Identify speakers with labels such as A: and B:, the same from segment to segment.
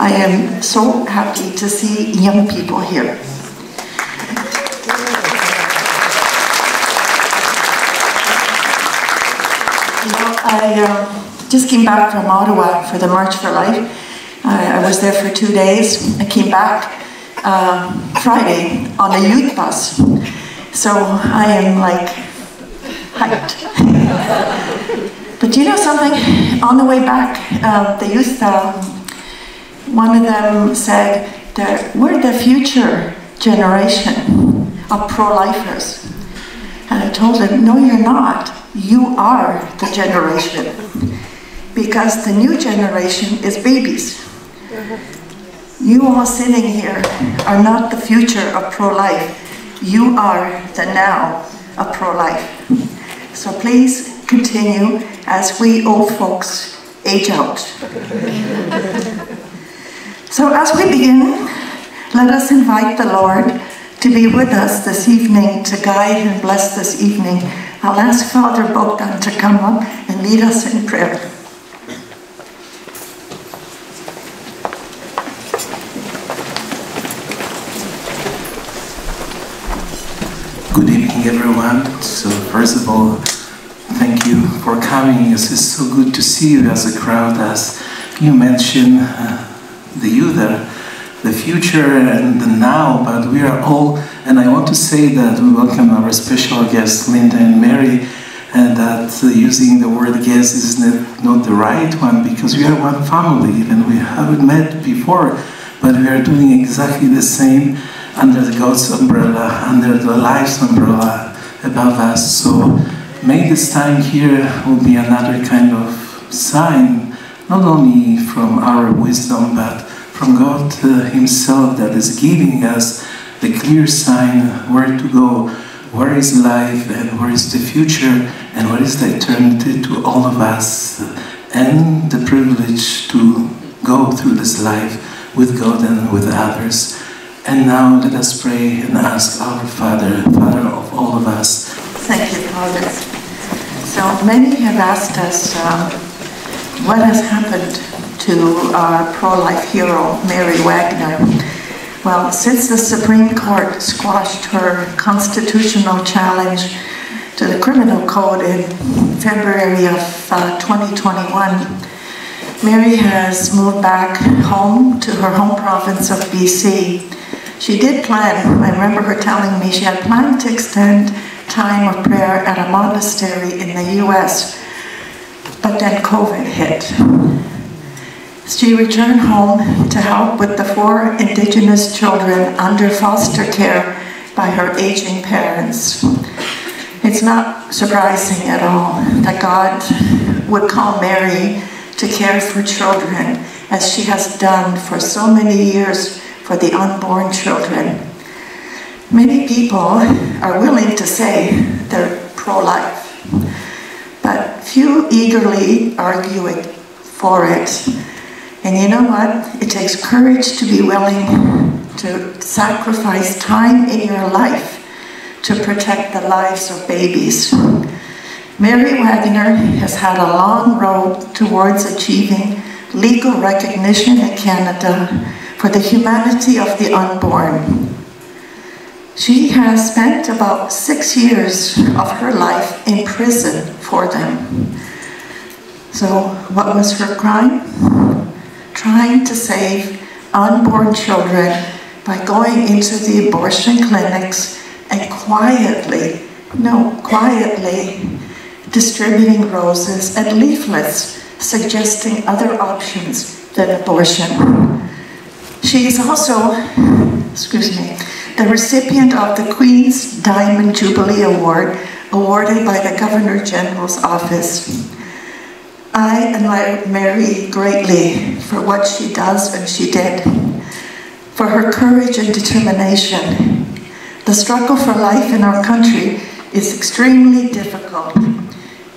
A: I am so happy to see young people here. I just came back from Ottawa for the March for Life. I was there for 2 days. I came back Friday on a youth bus. So I am like hyped. But you know something? On the way back, the youth, one of them said that we're the future generation of pro-lifers. And I told him, no, you're not. You are the generation. Because the new generation is babies. You all sitting here are not the future of pro-life. You are the now of pro-life. So please continue as we old folks age out. So as we begin, let us invite the Lord to be with us this evening, to guide and bless this evening. I'll ask Father Bogdan to come up and lead us in prayer.
B: Good evening, everyone. So first of all, thank you for coming. It's so good to see you as a crowd. As you mentioned, the youth are the future and the now, but we are all, and I want to say that we welcome our special guests, Linda and Mary, and that using the word guest is not the right one, because we are one family, and we haven't met before, but we are doing exactly the same under the God's umbrella, under the life's umbrella above us. So may this time here will be another kind of sign, not only from our wisdom, but from God Himself, that is giving us the clear sign where to go, where is life and where is the future and what is the eternity to all of us, and the privilege to go through this life with God and with others. And now let us pray and ask our Father, Father of all of us.
A: Thank you, Father. So many have asked us what has happened to our pro-life hero, Mary Wagner. Well, since the Supreme Court squashed her constitutional challenge to the criminal code in February of 2021, Mary has moved back home to her home province of BC. She did plan, I remember her telling me, she had planned to extend time of prayer at a monastery in the US, but then COVID hit. She returned home to help with the 4 Indigenous children under foster care by her aging parents. It's not surprising at all that God would call Mary to care for children, as she has done for so many years for the unborn children. Many people are willing to say they're pro-life, but few eagerly argue for it. And you know what? It takes courage to be willing to sacrifice time in your life to protect the lives of babies. Mary Wagner has had a long road towards achieving legal recognition in Canada for the humanity of the unborn. She has spent about 6 years of her life in prison for them. So what was her crime? Trying to save unborn children by going into the abortion clinics and quietly distributing roses and leaflets suggesting other options than abortion. She is also, the recipient of the Queen's Diamond Jubilee Award, awarded by the Governor General's Office. I admire Mary greatly for what she does and she did, for her courage and determination. The struggle for life in our country is extremely difficult.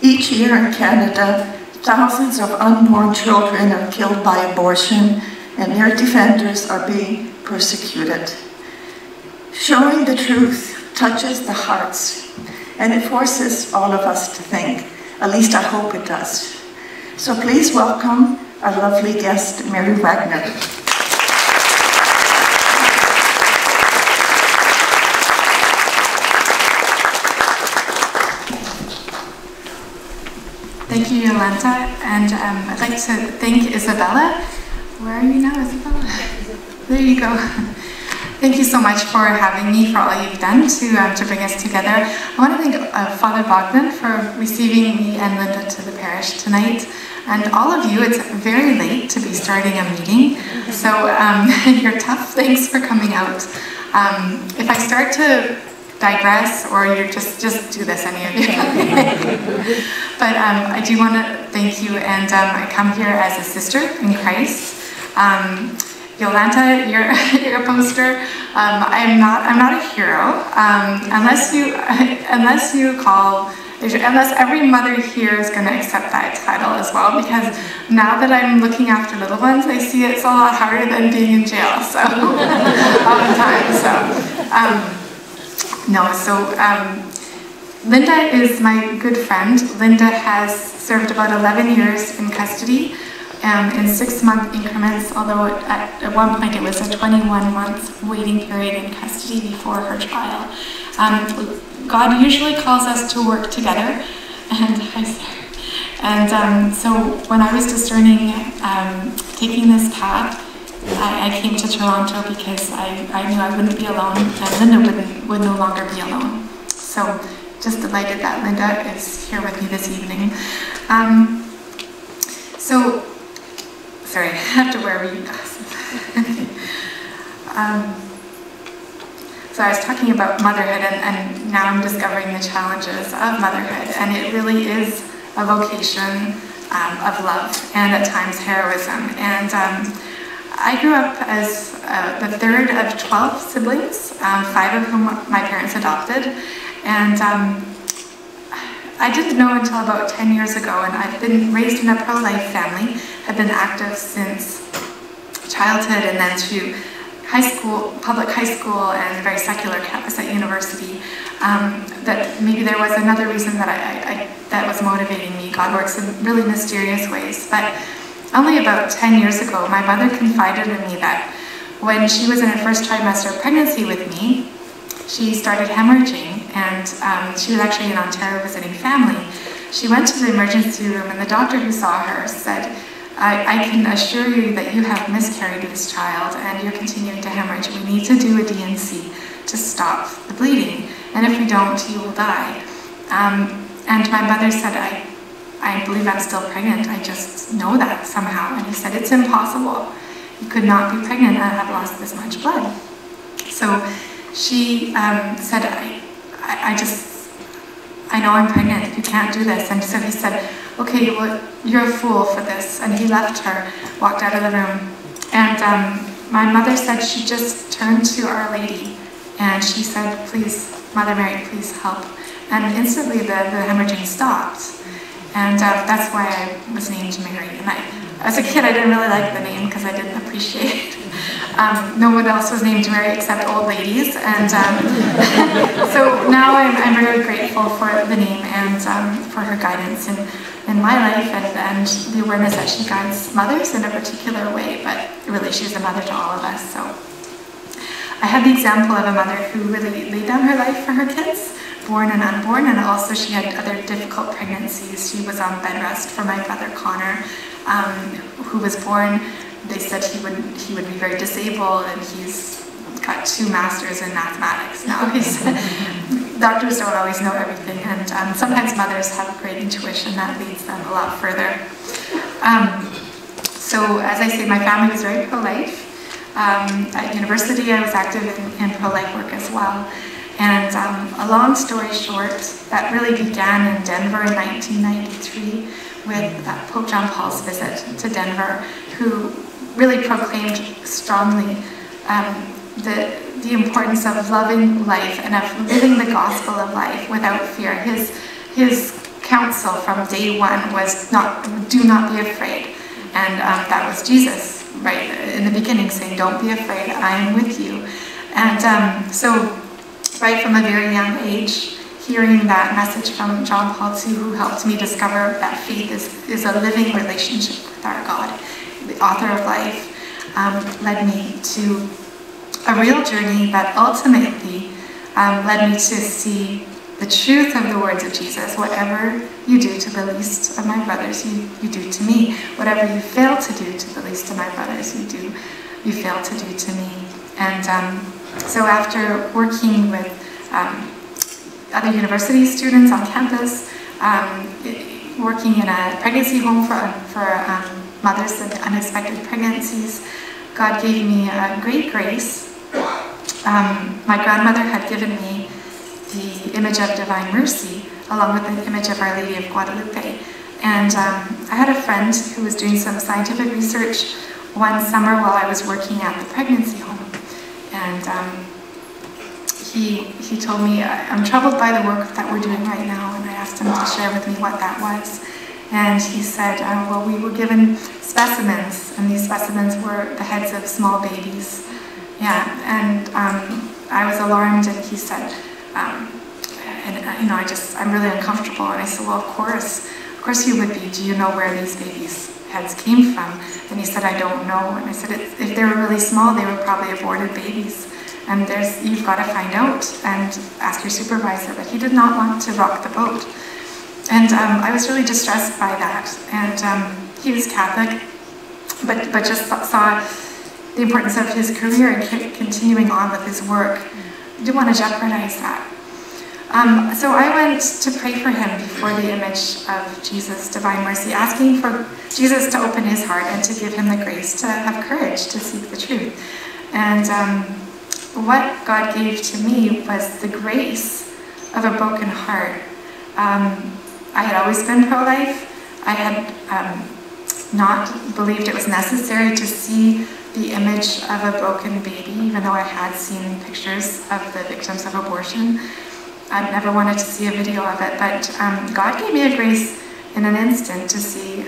A: Each year in Canada, thousands of unborn children are killed by abortion, and their defenders are being persecuted. Showing the truth touches the hearts, and it forces all of us to think. At least I hope it does. So please welcome our lovely guest, Mary Wagner.
C: Thank you, Yolanta, and I'd like to thank Isabella. Where are you now, Isabella? There you go. Thank you so much for having me, for all you've done to bring us together. I want to thank Father Bogdan for receiving me and Linda to the parish tonight. And all of you, it's very late to be starting a meeting, so you're tough. Thanks for coming out. If I start to digress, or you just do this, any of you. But I do want to thank you, and I come here as a sister in Christ. Yolanta, you're a poster. I'm not a hero unless every mother here is going to accept that title as well, because now that I'm looking after little ones, I see it's a lot harder than being in jail, so all the time. Linda is my good friend. Linda has served about 11 years in custody in 6-month increments, although at one point it was a 21-month waiting period in custody before her trial. God usually calls us to work together, and so when I was discerning taking this path, I came to Toronto because I knew I wouldn't be alone, and Linda would no longer be alone. So just delighted that Linda is here with me this evening. Sorry, I have to wear reading glasses. So I was talking about motherhood, and now I'm discovering the challenges of motherhood, and it really is a vocation of love and at times heroism. And I grew up as the third of 12 siblings, 5 of whom my parents adopted, and I didn't know until about 10 years ago, and I've been raised in a pro-life family. I've been active since childhood, and then through high school, public high school, and a very secular campus at university. That maybe there was another reason that was motivating me. God works in really mysterious ways. But only about 10 years ago, my mother confided in me that when she was in her first trimester of pregnancy with me, she started hemorrhaging, and she was actually in Ontario visiting family. She went to the emergency room, and the doctor who saw her said, I can assure you that you have miscarried this child and you're continuing to hemorrhage. We need to do a DNC to stop the bleeding, and if we don't, you will die. And my mother said, I believe I'm still pregnant. I just know that somehow. And he said, it's impossible. You could not be pregnant and have lost this much blood. So she said, I know I'm pregnant. You can't do this. And so he said, okay, well, you're a fool for this. And he left her, walked out of the room. And my mother said she just turned to Our Lady and she said, please, Mother Mary, please help. And instantly the hemorrhaging stopped. And that's why I was named Mary. And as a kid, I didn't really like the name because I didn't appreciate no one else was named Mary except old ladies. And so now I'm very grateful for the name and for her guidance in my life and the awareness that she guides mothers in a particular way, but really she's a mother to all of us. So I had the example of a mother who really laid down her life for her kids, born and unborn, and also she had other difficult pregnancies. She was on bed rest for my brother Connor, who was born. They said he would be very disabled, and he's got 2 masters in mathematics now. Doctors don't always know everything, and sometimes mothers have great intuition that leads them a lot further. So as I say, my family was very pro-life. At university, I was active in pro-life work as well. And a long story short, that really began in Denver in 1993 with Pope John Paul's visit to Denver, who really proclaimed strongly the importance of loving life and of living the gospel of life without fear. His counsel from day one was do not be afraid. And that was Jesus, right, in the beginning, saying, don't be afraid, I am with you. And so right from a very young age, hearing that message from John Paul II, who helped me discover that faith is a living relationship with our God, the author of life, led me to a real journey that ultimately led me to see the truth of the words of Jesus. Whatever you do to the least of my brothers, you do to me. Whatever you fail to do to the least of my brothers, you fail to do to me. And so after working with other university students on campus, working in a pregnancy home for mothers with unexpected pregnancies, God gave me a great grace. My grandmother had given me the image of Divine Mercy, along with the image of Our Lady of Guadalupe. And I had a friend who was doing some scientific research one summer while I was working at the pregnancy home. And he told me, I'm troubled by the work that we're doing right now, and I asked him to share with me what that was. And he said, well, we were given specimens, and these specimens were the heads of small babies. Yeah, and I was alarmed, and he said, I'm really uncomfortable. And I said, well, of course you would be. Do you know where these babies' heads came from? And he said, I don't know. And I said, if they were really small, they were probably aborted babies. And you've got to find out and ask your supervisor. But he did not want to rock the boat. And I was really distressed by that. And he was Catholic, but just saw the importance of his career and continuing on with his work. I didn't want to jeopardize that. So I went to pray for him before the image of Jesus, Divine Mercy, asking for Jesus to open his heart and to give him the grace to have courage to seek the truth. And what God gave to me was the grace of a broken heart. I had always been pro-life. I had not believed it was necessary to see the image of a broken baby, even though I had seen pictures of the victims of abortion. I never wanted to see a video of it, but God gave me a grace in an instant to see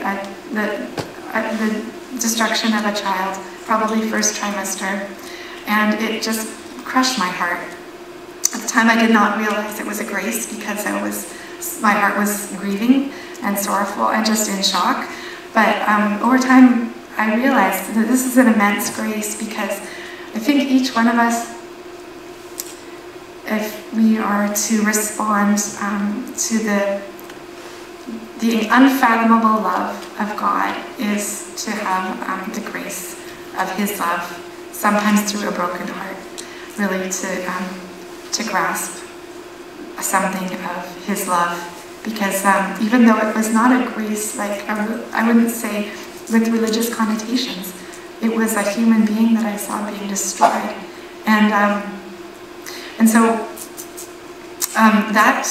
C: the destruction of a child, probably first trimester, and it just crushed my heart. At the time I did not realize it was a grace because my heart was grieving and sorrowful and just in shock, but over time I realized that this is an immense grace because I think each one of us, if we are to respond to the unfathomable love of God, is to have the grace of his love, sometimes through a broken heart, really to grasp something of his love. Because even though it was not a grace, like I wouldn't say with religious connotations, it was a human being that I saw being destroyed. And so that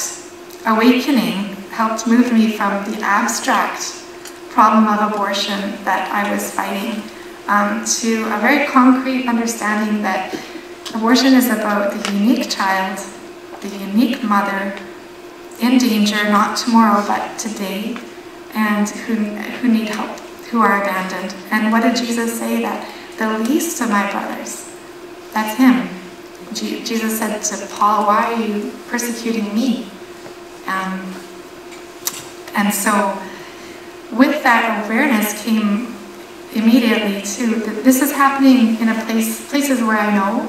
C: awakening helped move me from the abstract problem of abortion that I was fighting to a very concrete understanding that abortion is about the unique child, the unique mother, in danger, not tomorrow, but today, and who need help, who are abandoned. And what did Jesus say? That the least of my brothers, that's him. Jesus said to Paul, why are you persecuting me? And so with that awareness came immediately to, this is happening in places where I know,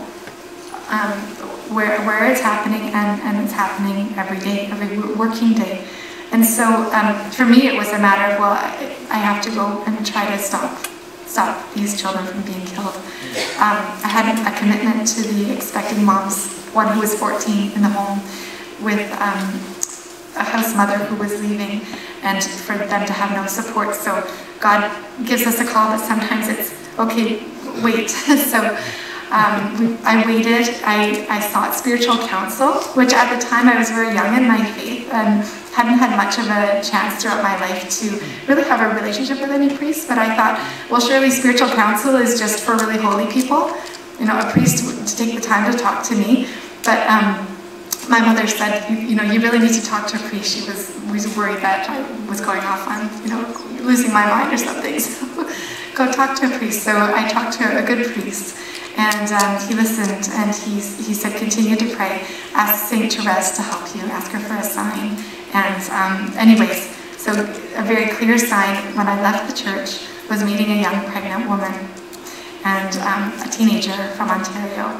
C: where it's happening, and it's happening every day, every working day. And so for me it was a matter of, well, I have to go and try to stop these children from being killed. I had a commitment to the expecting moms, one who was 14 in the home, with a house mother who was leaving, and for them to have no support. So God gives us a call, but sometimes it's, okay, wait. So I waited, I sought spiritual counsel, which at the time I was very young in my faith and hadn't had much of a chance throughout my life to really have a relationship with any priest, but I thought, well, surely spiritual counsel is just for really holy people, you know, a priest to take the time to talk to me. But my mother said, you know, you really need to talk to a priest. She was worried that I was going off on, you know, losing my mind or something. So go talk to a priest. So I talked to a good priest. And he listened, and he said, continue to pray. Ask St. Therese to help you. Ask her for a sign. And anyways, so a very clear sign when I left the church was meeting a young pregnant woman and a teenager from Ontario.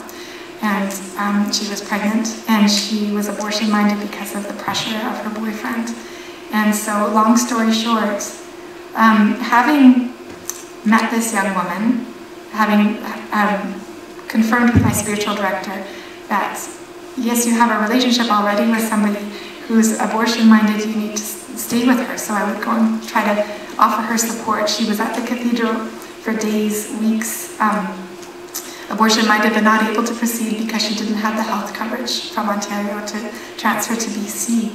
C: and she was pregnant, and she was abortion-minded because of the pressure of her boyfriend. And so, long story short, having met this young woman, having confirmed with my spiritual director that, yes, you have a relationship already with somebody who's abortion-minded, you need to stay with her. So I would go and try to offer her support. She was at the cathedral for days, weeks, abortion-minded but not able to proceed because she didn't have the health coverage from Ontario to transfer to BC.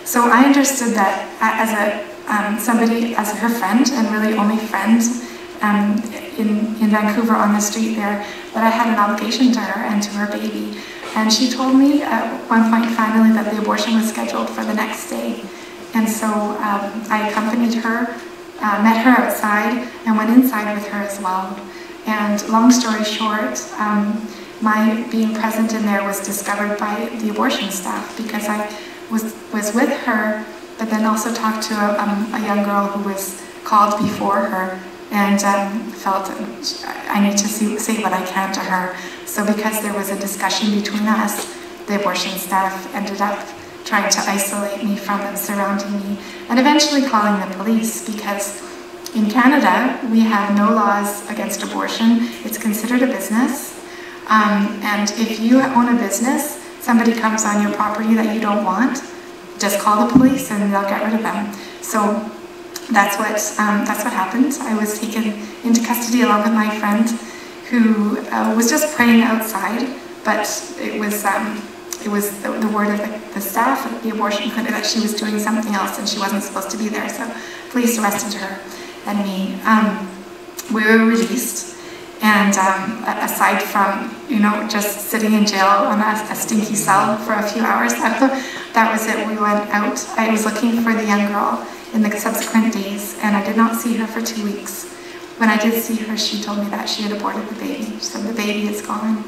C: So I understood that as somebody, as her friend, and really only friend in Vancouver on the street there, that I had an obligation to her and to her baby. And she told me at one point finally that the abortion was scheduled for the next day. And so I accompanied her, met her outside, and went inside with her as well. And long story short, my being present in there was discovered by the abortion staff, because I was with her, but then also talked to a young girl who was called before her, and felt I need to say what I can to her. So because there was a discussion between us, the abortion staff ended up trying to isolate me from them surrounding me, and eventually calling the police, because in Canada we have no laws against abortion. It's considered a business, and if you own a business, somebody comes on your property that you don't want, just call the police and they'll get rid of them. So that's what happened. I was taken into custody along with my friend, who was just praying outside, but it was the word of the staff at the abortion clinic that she was doing something else and she wasn't supposed to be there. So police arrested her and me. We were released, and aside from, you know, just sitting in jail on a stinky cell for a few hours, that was it. We went out. I was looking for the young girl in the subsequent days, and I did not see her for 2 weeks. When I did see her, she told me that she had aborted the baby. She said the baby is gone.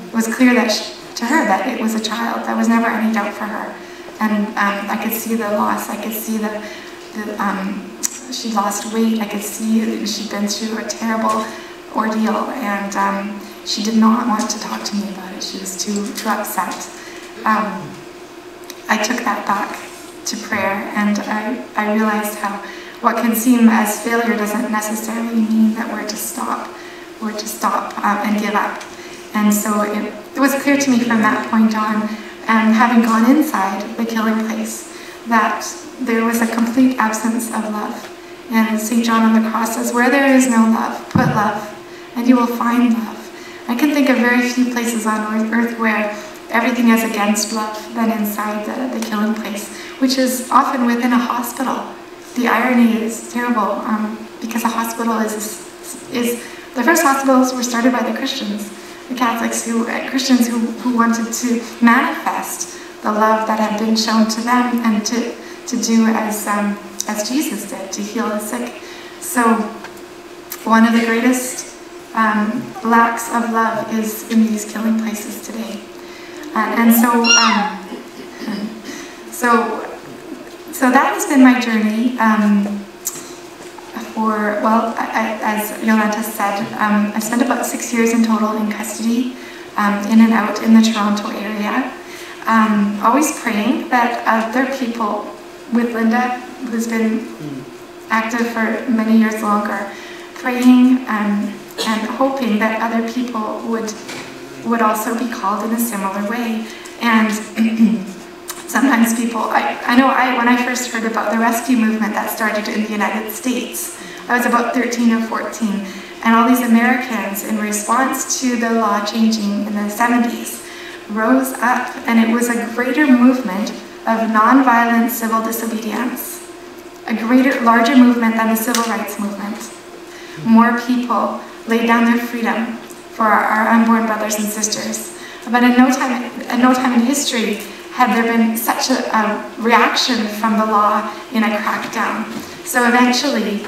C: It was clear that to her that it was a child. There was never any doubt for her. And I could see the loss. I could see she lost weight. I could see that she'd been through a terrible ordeal, and she did not want to talk to me about it. She was too upset. I took that back to prayer, and I realized how what can seem as failure doesn't necessarily mean that we're to stop. We're to stop and give up. And so it was clear to me from that point on, and having gone inside the killing place, that there was a complete absence of love. And St. John on the cross says, where there is no love, put love, and you will find love. I can think of very few places on earth where everything is against love than inside the killing place, which is often within a hospital. The irony is terrible, because a hospital is the first hospitals were started by the Christians, the Catholics, Christians who wanted to manifest the love that had been shown to them, and to do as Jesus did, to heal the sick. So one of the greatest lacks of love is in these killing places today. So that has been my journey as Yolanta said, I spent about 6 years in total in custody, in and out in the Toronto area, always praying that other people, with Linda, who's been active for many years longer, praying and hoping that other people would also be called in a similar way. And sometimes people, I know when I first heard about the rescue movement that started in the United States, I was about 13 or 14, and all these Americans, in response to the law changing in the 70s, rose up, and it was a greater movement of nonviolent civil disobedience, larger movement than the civil rights movement. More people laid down their freedom for our unborn brothers and sisters. But in no time in history had there been such a reaction from the law in a crackdown. So eventually,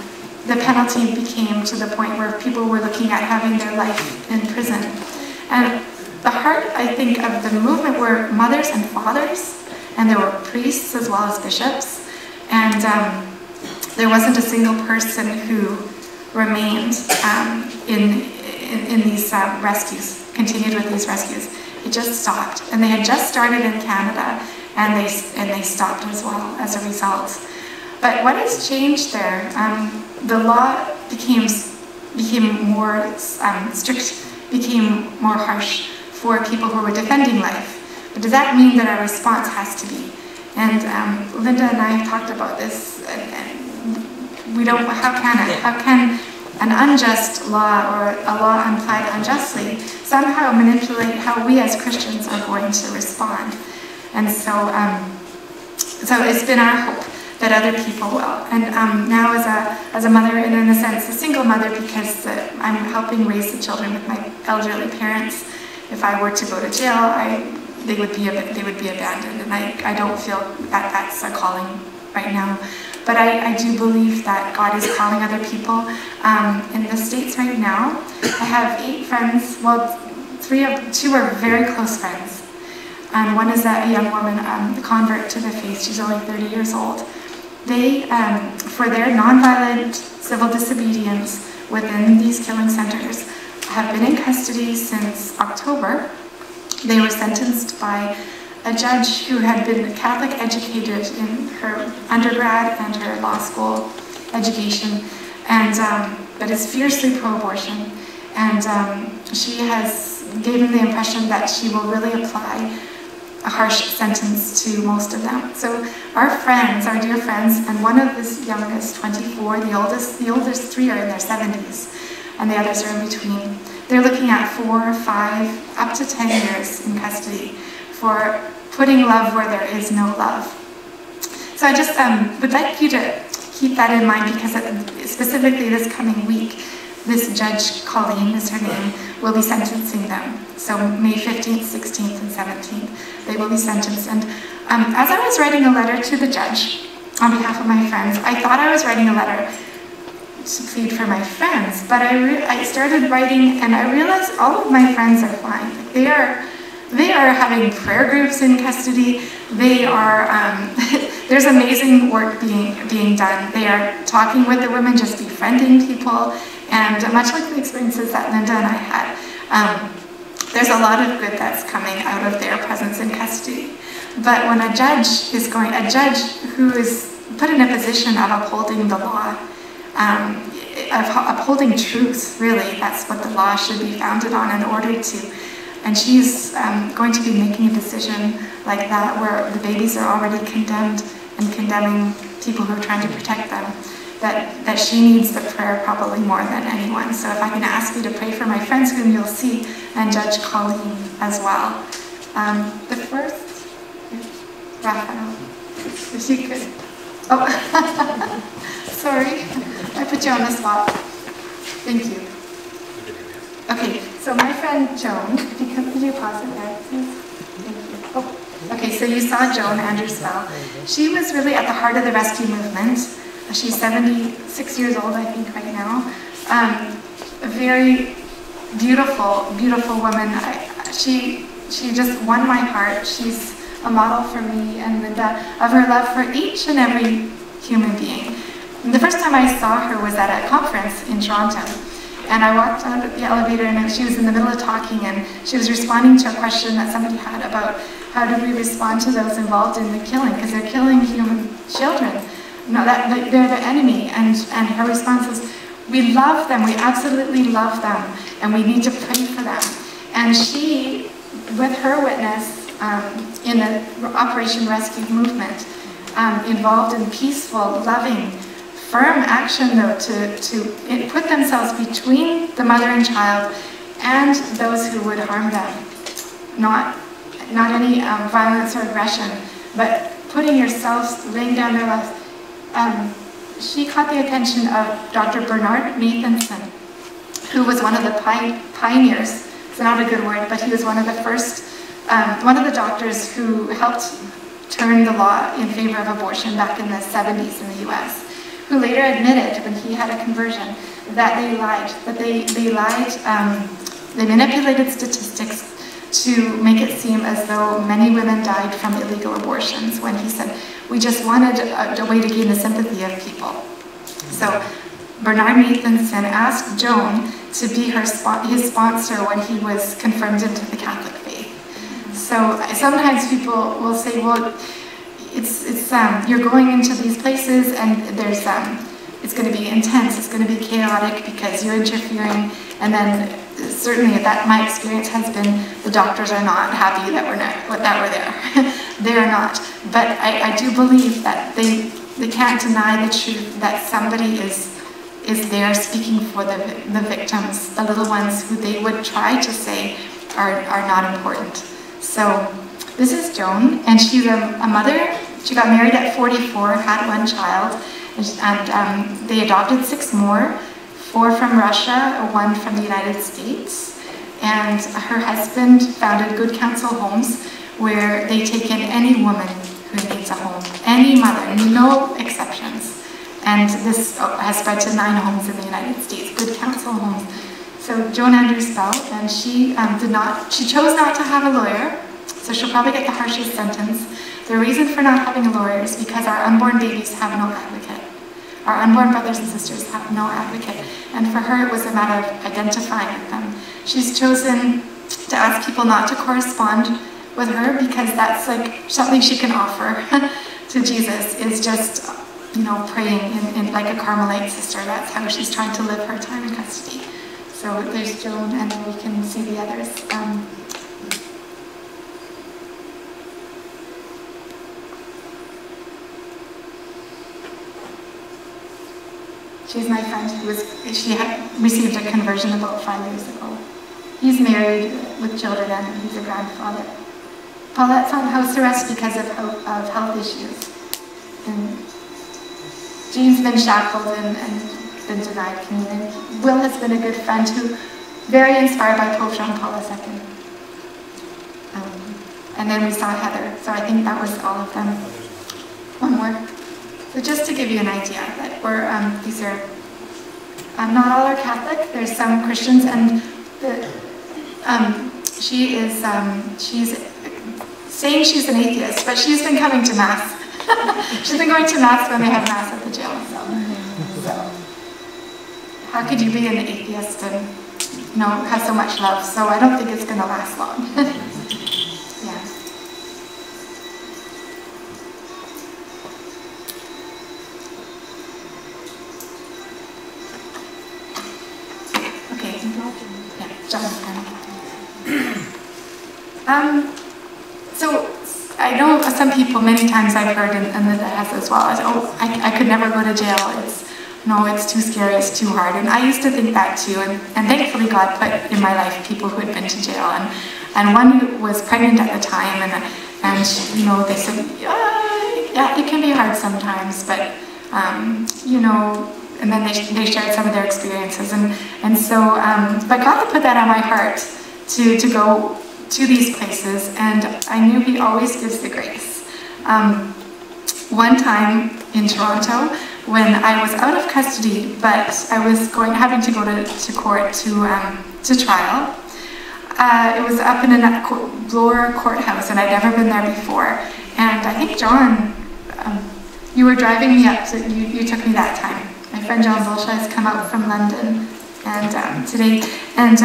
C: the penalty became to the point where people were looking at having their life in prison. And the heart, I think, of the movement were mothers and fathers, and there were priests as well as bishops, and there wasn't a single person who remained in these rescues, continued with these rescues. It just stopped, and they had just started in Canada, and they stopped as well as a result. But what has changed there? The law became more strict, became more harsh for people who were defending life. But does that mean that our response has to be? And Linda and I have talked about this, and we don't. How can an unjust law or a law applied unjustly somehow manipulate how we as Christians are going to respond? And so, so it's been our hope that other people will. And now as a mother, and in a sense a single mother, because I'm helping raise the children with my elderly parents. If I were to go to jail, they would be abandoned, and I don't feel that that's a calling right now. But I do believe that God is calling other people. In the States right now, I have 8 friends. Well, 2 are very close friends. And one is a young woman, a convert to the faith. She's only 30 years old. They, for their nonviolent civil disobedience within these killing centers, have been in custody since October. They were sentenced by a judge who had been Catholic educated in her undergrad and her law school education, and but is fiercely pro-abortion. And she has given the impression that she will really apply a harsh sentence to most of them. So our friends, our dear friends, and one of the youngest, 24, the oldest 3 are in their 70s, and the others are in between. They're looking at 4, 5, up to 10 years in custody for putting love where there is no love. So I just would like you to keep that in mind, because specifically this coming week, this judge, Colleen is her name, will be sentencing them. So May 15th, 16th, and 17th, they will be sentenced. And as I was writing a letter to the judge on behalf of my friends, I thought I was writing a letter to plead for my friends, but I started writing, and I realized all of my friends are fine. They are having prayer groups in custody. They are there's amazing work being done. They are talking with the women, just befriending people, and much like the experiences that Linda and I had, there's a lot of good that's coming out of their presence in custody. But when a judge who is put in a position of upholding the law, of upholding truth, really, that's what the law should be founded on and ordered to. And she's going to be making a decision like that, where the babies are already condemned and condemning people who are trying to protect them, that she needs the prayer probably more than anyone. So if I can ask you to pray for my friends whom you'll see, and Judge Colleen as well. The first, Raphael, if she could. Oh, sorry, I put you on the spot. Thank you. Okay, so my friend Joan, could you pause it there, please? Thank you. Oh, okay, so you saw Joan Andrews-Bell. She was really at the heart of the rescue movement. She's 76 years old, I think, right now. A very beautiful, beautiful woman. She just won my heart. She's a model for me and Linda of her love for each and every human being. And the first time I saw her was at a conference in Toronto. And I walked out of the elevator, and she was in the middle of talking, and she was responding to a question that somebody had about how do we respond to those involved in the killing, because they're killing human children. No, they're the enemy. And her response was, we love them, we absolutely love them, and we need to pray for them. And she, with her witness in the Operation Rescue movement, involved in peaceful, loving, firm action, though, to put themselves between the mother and child and those who would harm them. Not any violence or aggression, but putting yourselves, laying down their lives. She caught the attention of Dr. Bernard Nathanson, who was one of the pioneers. It's not a good word, but he was one of the first, one of the doctors who helped turn the law in favor of abortion back in the 70s in the US. Who later admitted, when he had a conversion, that they lied. That they lied, they manipulated statistics to make it seem as though many women died from illegal abortions, when he said, we just wanted a way to gain the sympathy of people. So Bernard Nathanson asked Joan to be his sponsor when he was confirmed into the Catholic faith. So sometimes people will say, well, you're going into these places and there's it's going to be intense, it's going to be chaotic because you're interfering, and then certainly that my experience has been the doctors are not happy that we're there. They are not. But I do believe that they can't deny the truth that somebody is there speaking for the victims, the little ones who they would try to say are not important. So this is Joan, and she's a mother. She got married at 44, had one child, and they adopted 6 more, 4 from Russia, 1 from the United States. And her husband founded Good Counsel Homes, where they take in any woman who needs a home, any mother, no exceptions. And this has spread to 9 homes in the United States, Good Counsel Homes. So Joan Andrews Bell, and she chose not to have a lawyer, so she'll probably get the harshest sentence. The reason for not having a lawyer is because our unborn babies have no advocate. Our unborn brothers and sisters have no advocate. And for her, it was a matter of identifying with them. She's chosen to ask people not to correspond with her because that's like something she can offer to Jesus, is just, you know, praying in like a Carmelite sister. That's how she's trying to live her time in custody. So there's Joan, and then we can see the others. She's my friend she had received a conversion about 5 years ago. He's married with children and he's a grandfather. Paulette's on house arrest because of health issues. And Jean's been shackled and been denied communion. Will has been a good friend who, very inspired by Pope John Paul II. And then we saw Heather, so I think that was all of them. One more. So just to give you an idea that these are, not all are Catholic, there's some Christians, and she's saying she's an atheist, but she's been coming to Mass. She's been going to Mass when they have Mass at the jail. So how could you be an atheist and, you know, have so much love? So I don't think it's going to last long. Yeah. Okay. Yeah, John. So I know some people, many times I've heard, and Linda has as well, oh, I could never go to jail. It's too scary, it's too hard. And I used to think that too, and thankfully God put in my life people who had been to jail. And one who was pregnant at the time, and you know, they said, yeah, it can be hard sometimes, but you know, and then they shared some of their experiences. And so, but God had put that on my heart to go to these places, and I knew He always gives the grace. One time in Toronto, when I was out of custody, but I was having to go to court to trial. It was up in a Bloor courthouse, and I'd never been there before. And I think John, you were driving me up, so you took me that time. My friend John Bolsha has come out from London and today. And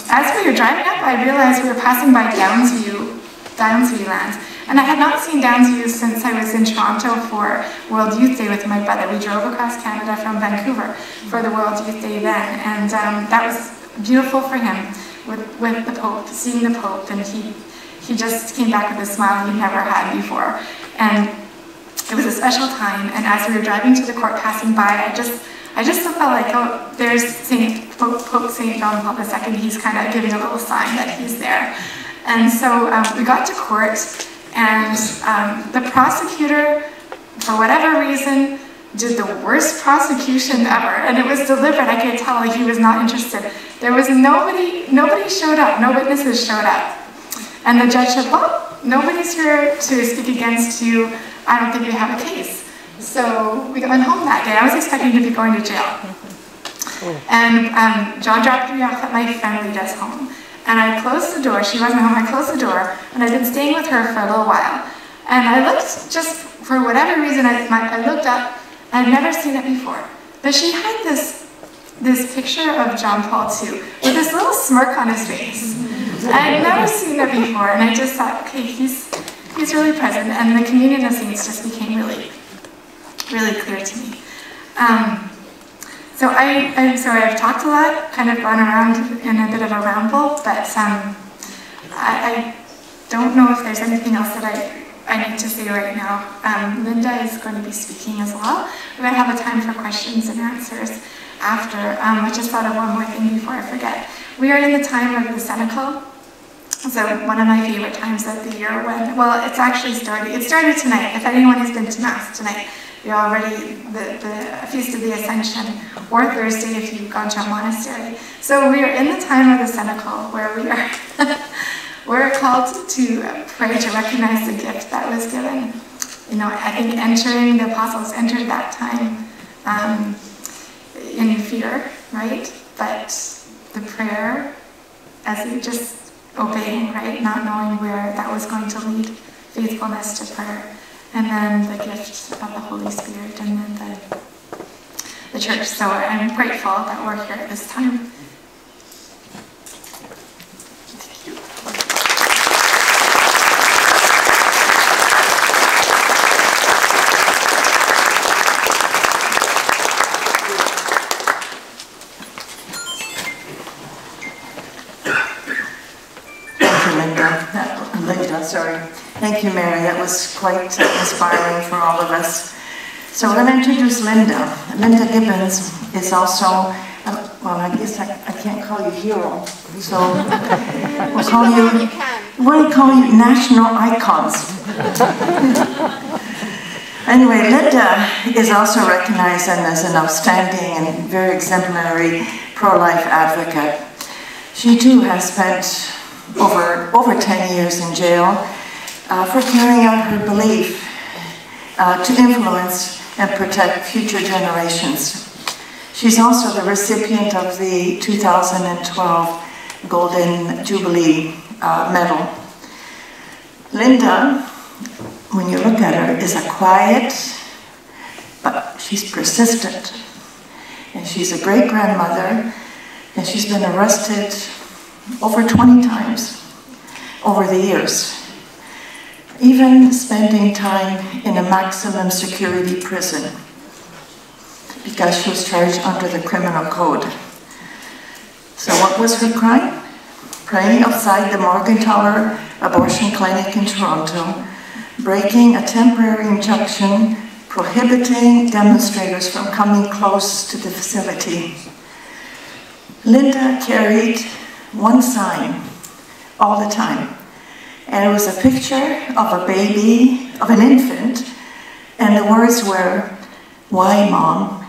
C: as we were driving up, I realized we were passing by Downsview land. And I had not seen Downsview since I was in Toronto for World Youth Day with my brother. We drove across Canada from Vancouver for the World Youth Day then. And that was beautiful for him with the Pope, seeing the Pope. And he just came back with a smile he never had before. And it was a special time. And as we were driving to the court, passing by, I just felt like, oh, there's Pope St. John Paul II. He's kind of giving a little sign that he's there. And so we got to court, and the prosecutor, for whatever reason, did the worst prosecution ever. And it was deliberate. I could tell he was not interested. There was nobody showed up. No witnesses showed up. And the judge said, well, nobody's here to speak against you. I don't think we have a case. So we went home that day. I was expecting to be going to jail. And John dropped me off at my friend Lida's home. And I closed the door. She wasn't home. I closed the door, and I'd been staying with her for a little while. And I looked, just for whatever reason, I looked up. I'd never seen it before. But she had this this picture of John Paul II with this little smirk on his face. I'd never seen it before, and I just thought, okay, he's really present, and the communion of saints just became really clear to me. So I'm sorry, I've talked a lot, kind of gone around in a bit of a ramble, but I don't know if there's anything else that I need to say right now. Linda is going to be speaking as well. We're going to have a time for questions and answers after. I just thought of one more thing before I forget. We are in the time of the Senecal. So one of my favorite times of the year when, well, it's actually started. It started tonight. If anyone has been to Mass tonight, you're already the Feast of the Ascension, or Thursday if you've gone to a monastery. So we are in the time of the Senecal, where we are we're called to pray to recognize the gift that was given. You know, I think the apostles entered that time in fear, right? But the prayer, as they just obeying, right? Not knowing where that was going to lead, faithfulness to prayer. And then the gift of the Holy Spirit, and then the church. So I'm grateful that we're here at this time. Thank you.
A: Thank you, Mary. That was quite inspiring for all of us. So let me introduce Linda. Linda Gibbons is also, well, I guess I can't call you hero. So we'll call you national icons. Anyway, Linda is also recognized as an outstanding and very exemplary pro-life advocate. She too has spent over 10 years in jail for carrying out her belief to influence and protect future generations. She's also the recipient of the 2012 Golden Jubilee Medal. Linda, when you look at her, is a quiet, but she's persistent. And she's a great-grandmother, and she's been arrested over 20 times over the years. Even spending time in a maximum security prison because she was charged under the criminal code. So what was her crime? Praying outside the Morgentaler abortion clinic in Toronto, breaking a temporary injunction prohibiting demonstrators from coming close to the facility. Linda carried one sign all the time. And it was a picture of a baby, of an infant, and the words were, "Why, Mom,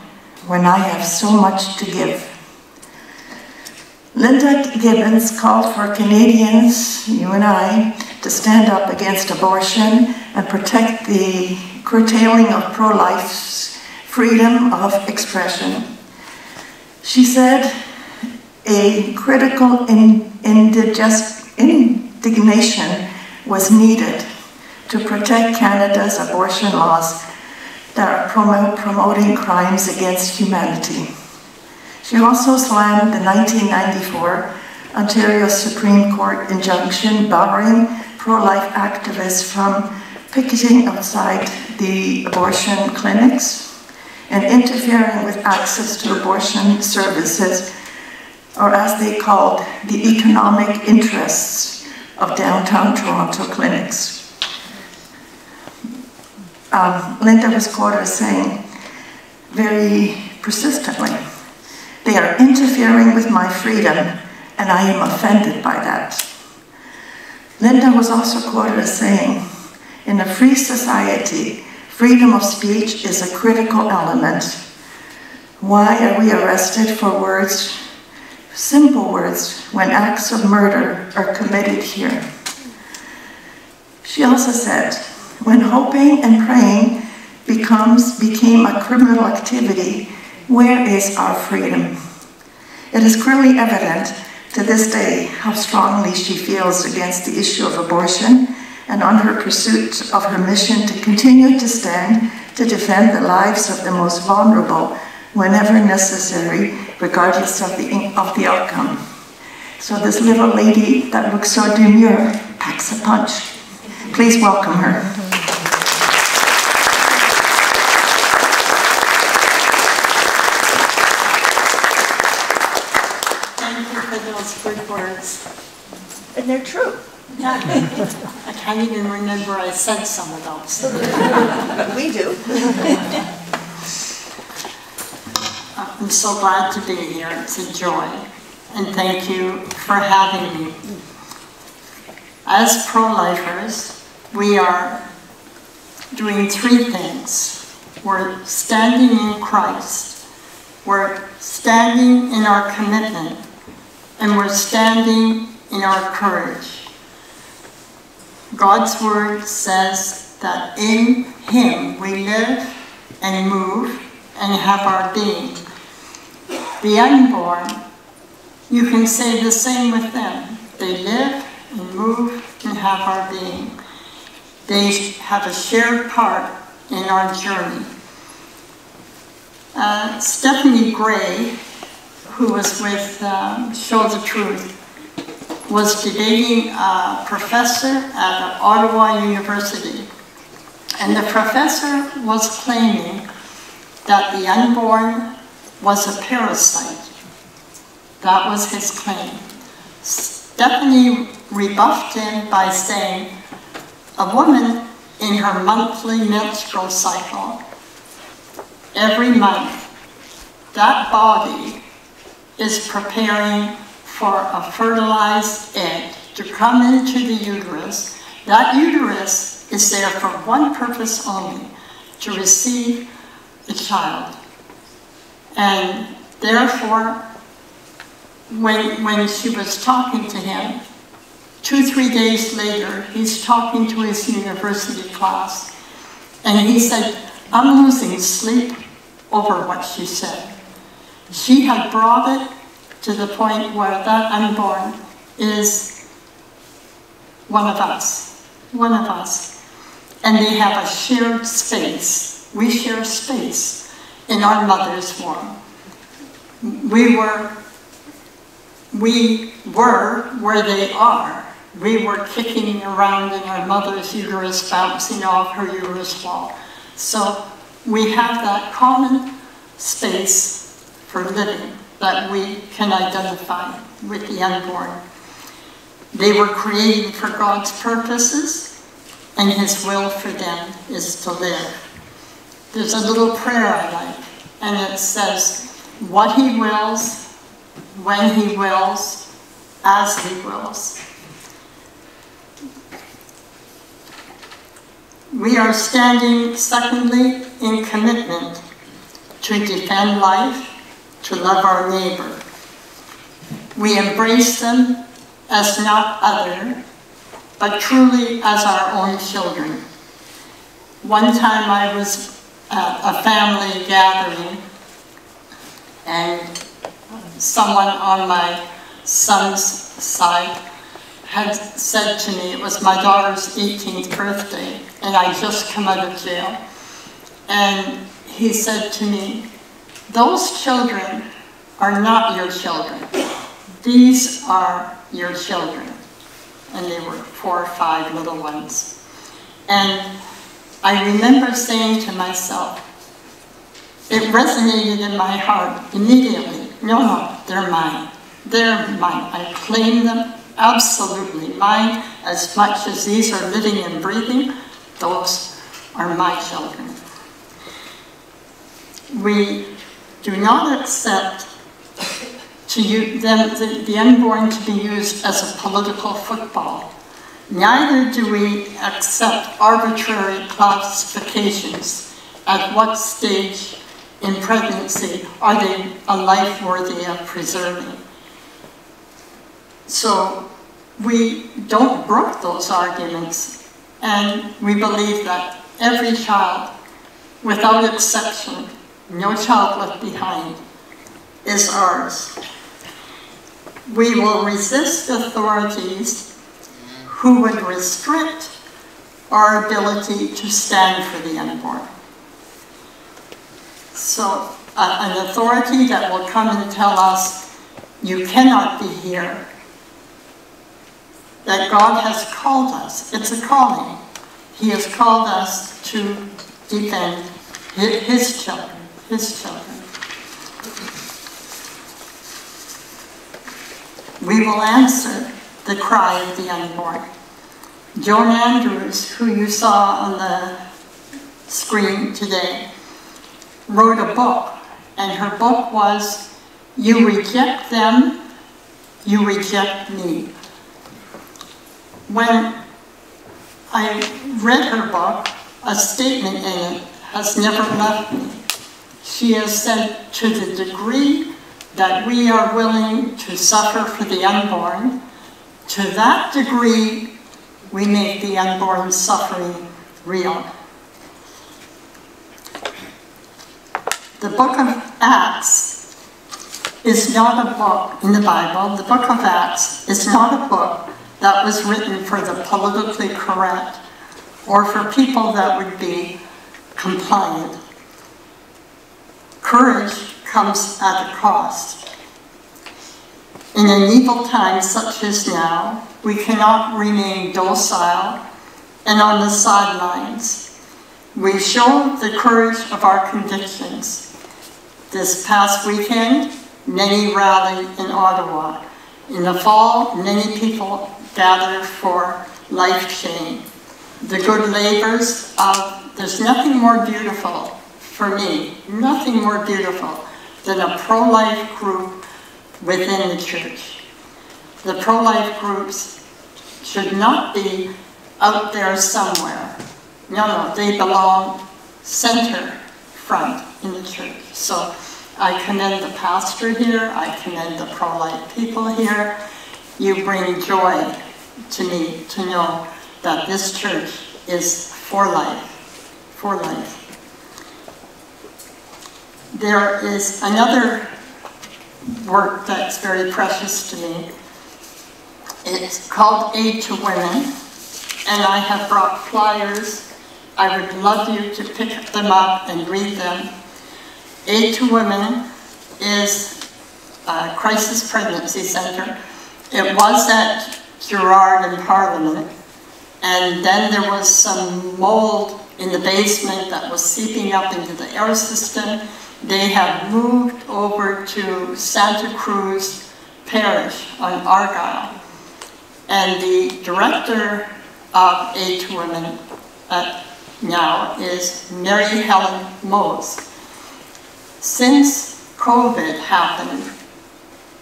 A: when I have so much to give?" Linda Gibbons called for Canadians, you and I, to stand up against abortion and protect the curtailing of pro-life's freedom of expression. She said a critical indignation was needed to protect Canada's abortion laws that are promoting crimes against humanity. She also slammed the 1994 Ontario Supreme Court injunction barring pro-life activists from picketing outside the abortion clinics and interfering with access to abortion services, or as they called, the economic interests of downtown Toronto clinics. Linda was quoted as saying very persistently, "They are interfering with my freedom, and I am offended by that." Linda was also quoted as saying, "In a free society, freedom of speech is a critical element. Why are we arrested for words, simple words, when acts of murder are committed here?" She also said, "When hoping and praying became a criminal activity, where is our freedom?" It is clearly evident to this day how strongly she feels against the issue of abortion and on her pursuit of her mission to continue to stand to defend the lives of the most vulnerable whenever necessary, regardless of the outcome. So this little lady that looks so demure packs a punch. Please welcome her.
D: Thank you for those good words.
A: And they're true.
D: Yeah. I can't even remember I said some of those.
A: We do.
D: I'm so glad to be here. It's a joy. And thank you for having me. As pro-lifers, we are doing three things. We're standing in Christ. We're standing in our commitment. And we're standing in our courage. God's word says that in Him we live and move and have our being. The unborn, you can say the same with them. They live and move and have our being. They have a shared part in our journey. Stephanie Gray, who was with Show the Truth, was debating a professor at Ottawa University. And the professor was claiming that the unborn was a parasite. That was his claim. Stephanie rebuffed him by saying, a woman in her monthly menstrual cycle, every month, that body is preparing for a fertilized egg to come into the uterus. That uterus is there for one purpose only, to receive a child. And therefore, when she was talking to him, 2-3 days later, he's talking to his university class, and he said, I'm losing sleep over what she said. She had brought it to the point where that unborn is one of us, and they have a shared space. We share space in our mother's womb. We were where they are. We were kicking around in our mother's uterus, bouncing off her uterus wall. So we have that common space for living that we can identify with the unborn. They were created for God's purposes, and His will for them is to live. There's a little prayer I like, and it says, what He wills, when He wills, as He wills. We are standing, secondly, in commitment to defend life, to love our neighbor. We embrace them as not other, but truly as our own children. One time I was at a family gathering, and someone on my son's side had said to me, it was my daughter's 18th birthday, and I just come out of jail. And he said to me, those children are not your children. These are your children. And they were 4 or 5 little ones. And I remember saying to myself, it resonated in my heart immediately. No, they're mine. They're mine. I claim them, absolutely mine, as much as these are living and breathing. Those are my children. We do not accept the unborn to be used as a political football. Neither do we accept arbitrary classifications at what stage in pregnancy are they a life worthy of preserving. So we don't brook those arguments, and we believe that every child, without exception, no child left behind, is ours. We will resist authorities who would restrict our ability to stand for the unborn. So an authority that will come and tell us, you cannot be here. That God has called us. It's a calling. He has called us to defend His children, His children. We will answer the cry of the unborn. Joan Andrews, who you saw on the screen today, wrote a book, and her book was, You Reject Them, You Reject Me. When I read her book, a statement in it has never left me. She has said, to the degree that we are willing to suffer for the unborn, to that degree we make the unborn suffering real. The book of Acts is not a book in the Bible. The book of Acts is not a book that was written for the politically correct or for people that would be compliant. Courage comes at a cost. In an evil time such as now, we cannot remain docile and on the sidelines. We show the courage of our convictions. This past weekend, many rallied in Ottawa. In the fall, many people gathered for life change. The good labors of, there's nothing more beautiful for me, nothing more beautiful than a pro-life group within the church. The pro-life groups should not be out there somewhere. No, they belong center front in the church. So I commend the pastor here, I commend the pro-life people here. You bring joy to me to know that this church is for life, for life. There is another work that's very precious to me. It's called Aid to Women, and I have brought flyers. I would love you to pick them up and read them. Aid to Women is a crisis pregnancy center. It was at Gerard in Parliament, and then there was some mold in the basement that was seeping up into the air system. They have moved over to Santa Cruz Parish on Argyle. And the director of Aid to Women now is Mary Helen Mose. Since COVID happened,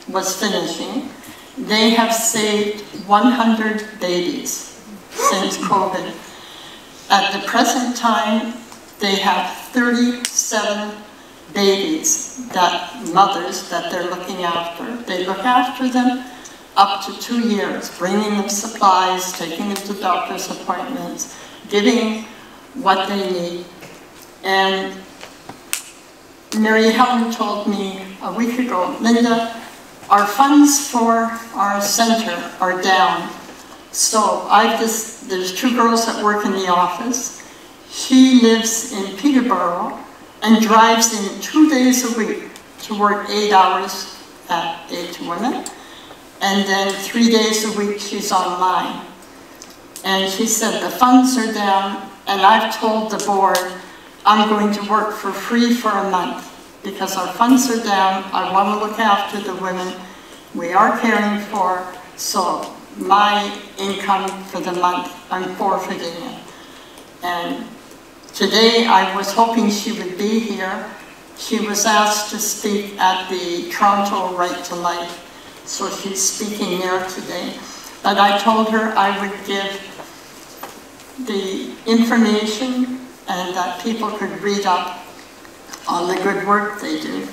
D: was finishing, they have saved 100 babies since COVID. At the present time, they have 37 babies, mothers that they're looking after. They look after them up to 2 years, bringing them supplies, taking them to doctor's appointments, giving what they need. And Mary Helen told me a week ago, Linda, our funds for our center are down. So there's 2 girls that work in the office. She lives in Peterborough and drives in 2 days a week to work 8 hours at Aid to Women. And then 3 days a week she's online. And she said the funds are down, and I've told the board I'm going to work for free for a month because our funds are down. I want to look after the women we are caring for, so my income for the month, I'm forfeiting it. And today I was hoping she would be here. She was asked to speak at the Toronto Right to Life, so she's speaking there today. But I told her I would give the information and that people could read up on the good work they do.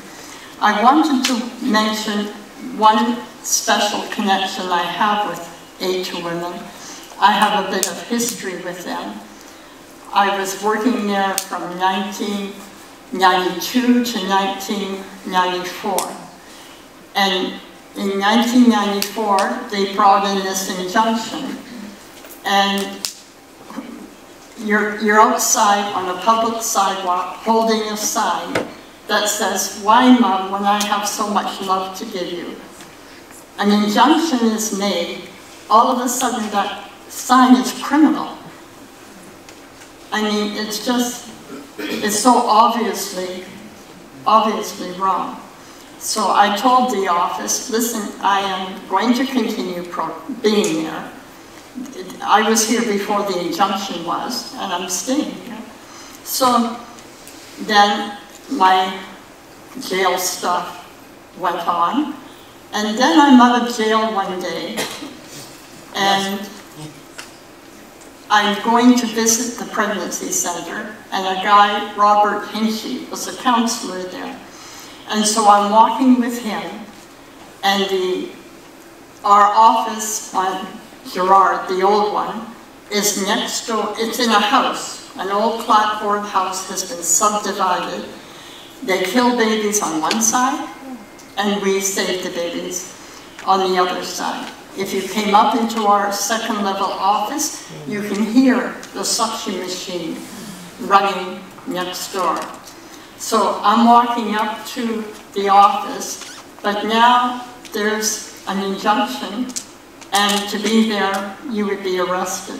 D: I wanted to mention one special connection I have with Aid to Women. I have a bit of history with them. I was working there from 1992 to 1994. And in 1994, they brought in this injunction. And you're outside on a public sidewalk holding a sign, that says, "Why, Mom, when I have so much love to give you?" An injunction is made, all of a sudden that sign is criminal. I mean, it's so obviously wrong. So I told the office, listen, I am going to continue being there. I was here before the injunction was, and I'm staying here. So then my jail stuff went on, and then I'm out of jail one day, and I'm going to visit the pregnancy center, and a guy, Robert Hinchy, was a counselor there. And so I'm walking with him, and our office on Gerard, the old one, is next door. It's in a house. An old clapboard house has been subdivided. They kill babies on one side, and we save the babies on the other side. If you came up into our second level office, you can hear the suction machine running next door. So I'm walking up to the office, but now there's an injunction, and to be there, you would be arrested.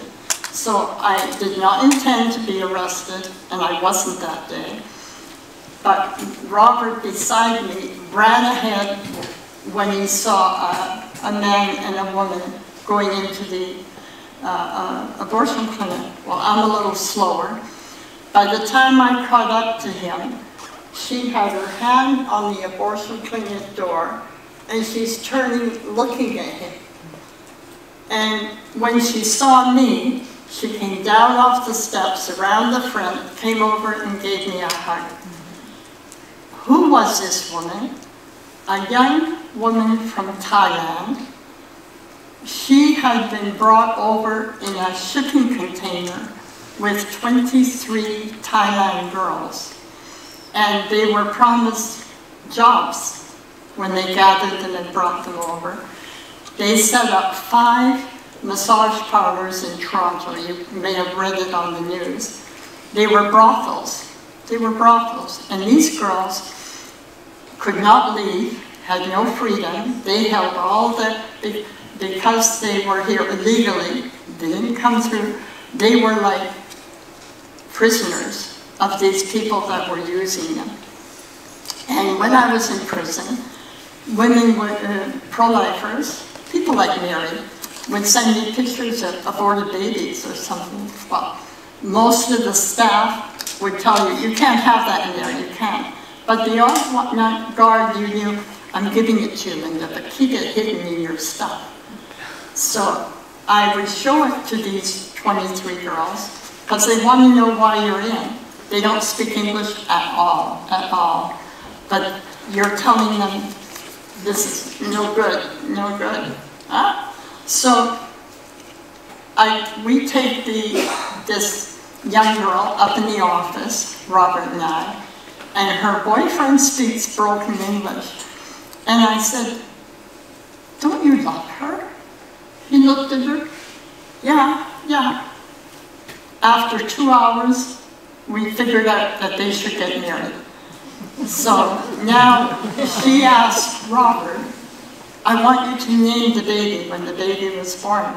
D: So I did not intend to be arrested, and I wasn't that day. But Robert beside me ran ahead when he saw a man and a woman going into the abortion clinic. Well, I'm a little slower. By the time I caught up to him, she had her hand on the abortion clinic door, and she's turning, looking at him. And when she saw me, she came down off the steps, around the front, came over and gave me a hug. Who was this woman? A young woman from Thailand. She had been brought over in a shipping container with 23 Thailand girls. And they were promised jobs when they gathered them and brought them over. They set up 5 massage parlors in Toronto. You may have read it on the news. They were brothels. They were brothels. And these girls could not leave, had no freedom. They held all the, because they were here illegally, they didn't come through, they were like prisoners of these people that were using them. And when I was in prison, women would, pro-lifers, people like Mary, would send me pictures of aborted babies or something. Well, most of the staff would tell you, you can't have that in there, you can't. But the odd guard, you knew, I'm giving it to you, Linda, but keep it hidden in your stuff. So I would show it to these 23 girls, because they want to know why you're in. They don't speak English at all. But you're telling them, this is no good, no good. Huh? So we take this young girl up in the office, Robert and I, and her boyfriend speaks broken English. And I said, don't you love her? He looked at her, yeah. After 2 hours, we figured out that they should get married. So now she asked Robert, I want you to name the baby when the baby was born.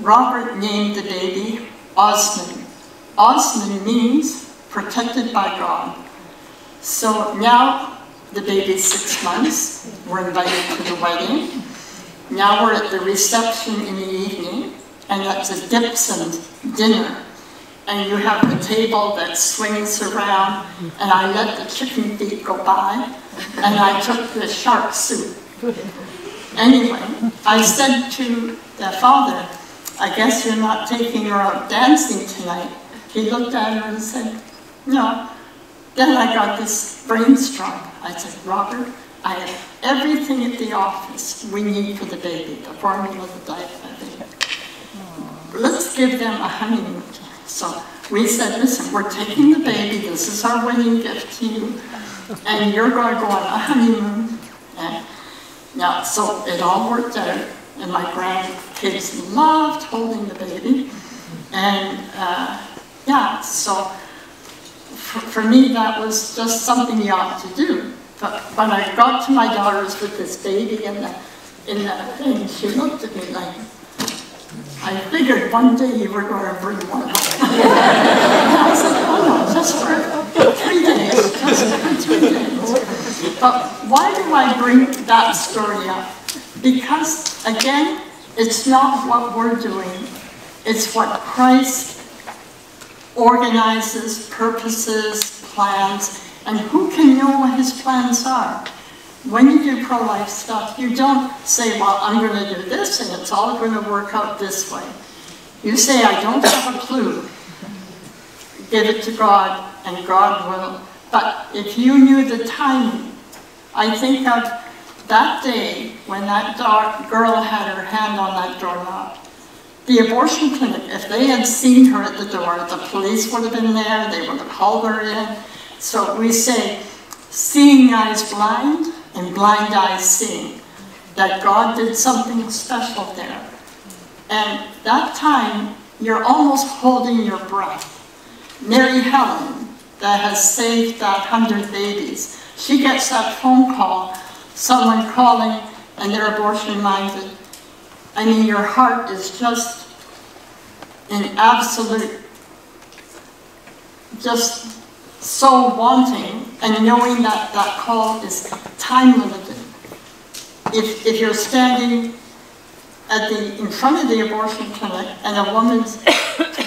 D: Robert named the baby Osman. Osman means protected by God. So now the baby's 6 months. We're invited to the wedding. Now we're at the reception in the evening, and that's a Dipson dinner. And you have a table that swings around, and I let the chicken feet go by, and I took the shark soup. Anyway, I said to the father, I guess you're not taking her out dancing tonight. He looked at her and said, no. Then I got this brainstorm. I said, Robert, I have everything at the office we need for the baby, the formula, the diet, everything. Let's give them a honeymoon. So we said, listen, we're taking the baby, this is our wedding gift to you, and you're going to go on a honeymoon. And now, so it all worked out, and my grandkids loved holding the baby. And yeah, so for me, that was just something you ought to do. But when I got to my daughters with this baby in the thing, she looked at me like, I figured one day you were going to bring one home. And I said, oh no, just for 3 days, just for 3 days. But why do I bring that story up? Because, again, it's not what we're doing, it's what Christ organizes, purposes, plans, and who can know what his plans are? When you do pro-life stuff, you don't say, well, I'm going to do this and it's all going to work out this way. You say, I don't have a clue. Give it to God and God will. But if you knew the timing, I think of that day when that girl had her hand on that doorknob. The abortion clinic, if they had seen her at the door, the police would have been there, they would have hauled her in. So we say, seeing eyes blind and blind eyes seeing, that God did something special there. And that time, you're almost holding your breath. Mary Helen, that has saved that 100 babies, she gets that phone call, someone calling and they're abortion minded. I mean, your heart is just in absolute, just so wanting, and knowing that that call is time limited. If you're standing in front of the abortion clinic and a woman's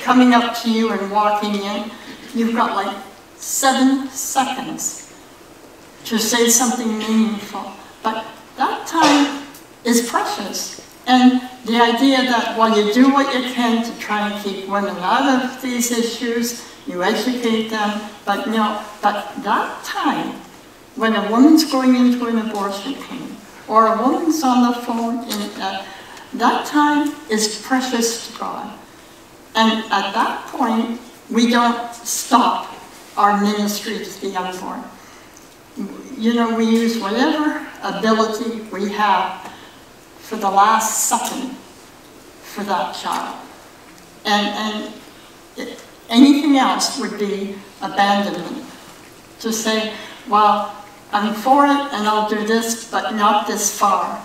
D: coming up to you and walking in, you've got like 7 seconds to say something meaningful. But that time is precious. And the idea that, well, you do what you can to try and keep women out of these issues, you educate them, but no, but that time, when a woman's going into an abortion clinic, or a woman's on the phone, that time is precious to God. And at that point, we don't stop our ministry to the unborn. You know, we use whatever ability we have for the last second for that child. And anything else would be abandonment. To say, well, I'm for it and I'll do this, but not this far.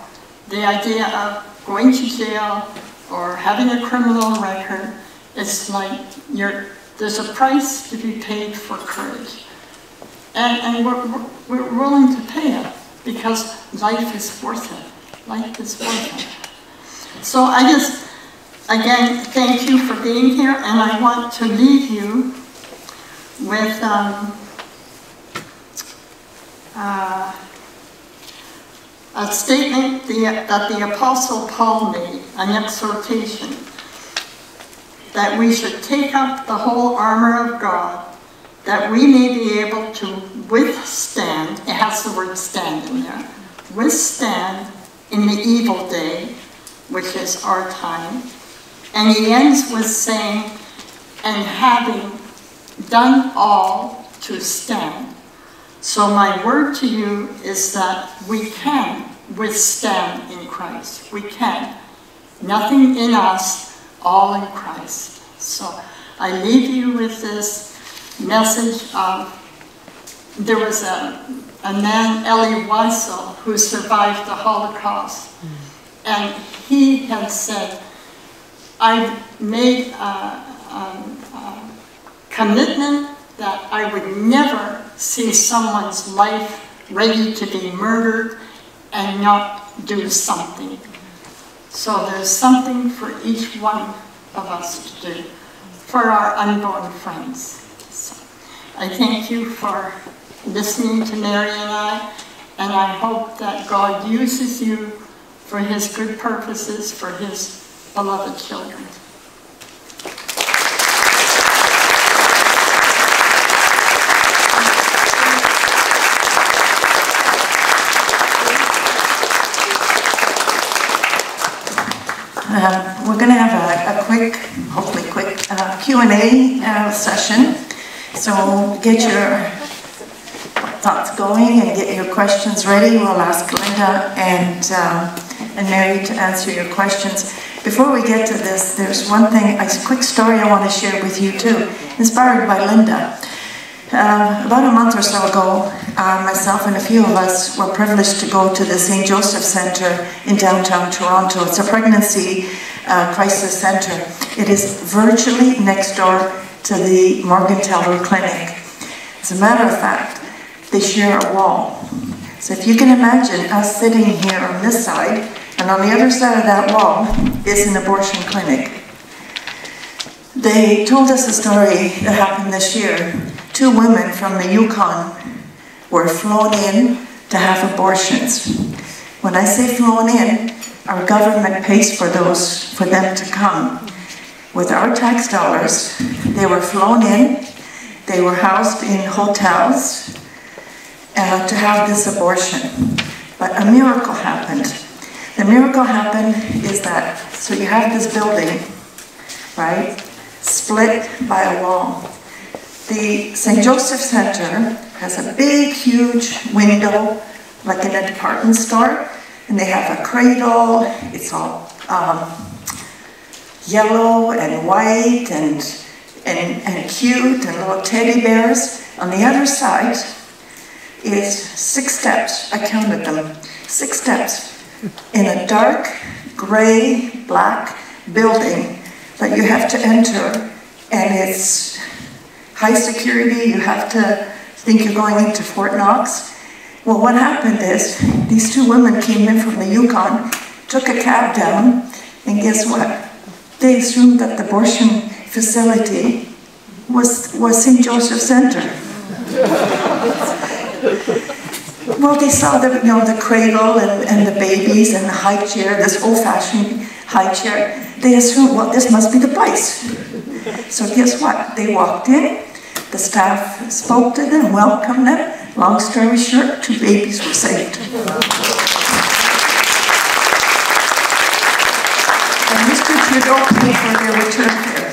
D: The idea of going to jail or having a criminal record, it's like there's a price to be paid for courage. And we're willing to pay it because life is worth it. Life is worth it. So I just, again, thank you for being here, and I want to leave you with a statement that the Apostle Paul made, an exhortation, that we should take up the whole armor of God, that we may be able to withstand, it has the word stand in there, withstand in the evil day, which is our time. And he ends with saying, and having done all to stand. So my word to you is that we can withstand in Christ. We can. Nothing in us, all in Christ. So I leave you with this message of, there was a man, Elie Wiesel, who survived the Holocaust. And he had said, I made a commitment that I would never see someone's life ready to be murdered and not do something. So there's something for each one of us to do, for our unborn friends. So I thank you for listening to Mary and I hope that God uses you for his good purposes, for his beloved children.
A: We're going to have a quick, hopefully quick, Q&A session. So get your thoughts going and get your questions ready. We'll ask Linda and Mary to answer your questions. Before we get to this, there's one thing, a quick story I want to share with you too, inspired by Linda. About a month or so ago, myself and a few of us were privileged to go to the St. Joseph Centre in downtown Toronto. It's a pregnancy crisis centre. It is virtually next door to the Morgentaler Clinic. As a matter of fact, they share a wall. So if you can imagine us sitting here on this side, and on the other side of that wall is an abortion clinic. They told us a story that happened this year. 2 women from the Yukon were flown in to have abortions. When I say flown in, our government pays for them to come. With our tax dollars, they were flown in, they were housed in hotels to have this abortion. But a miracle happened. The miracle happened is that, so you have this building, right, split by a wall. The St. Joseph Centre has a big, huge window, like in a department store, and they have a cradle. It's all yellow and white and cute, and little teddy bears. On the other side is 6 steps. I counted them. 6 steps in a dark, gray, black building that you have to enter, and it's high security. You have to think you're going into Fort Knox. Well, what happened is these 2 women came in from the Yukon, took a cab down, and guess what? They assumed that the abortion facility was St. Joseph Centre. Well, they saw the cradle and the babies and the high chair, this old-fashioned high chair. They assumed, well, this must be the place. So guess what? They walked in, the staff spoke to them, welcomed them. Long story short, 2 babies were saved. And Mr. Trudeau paid for their return here.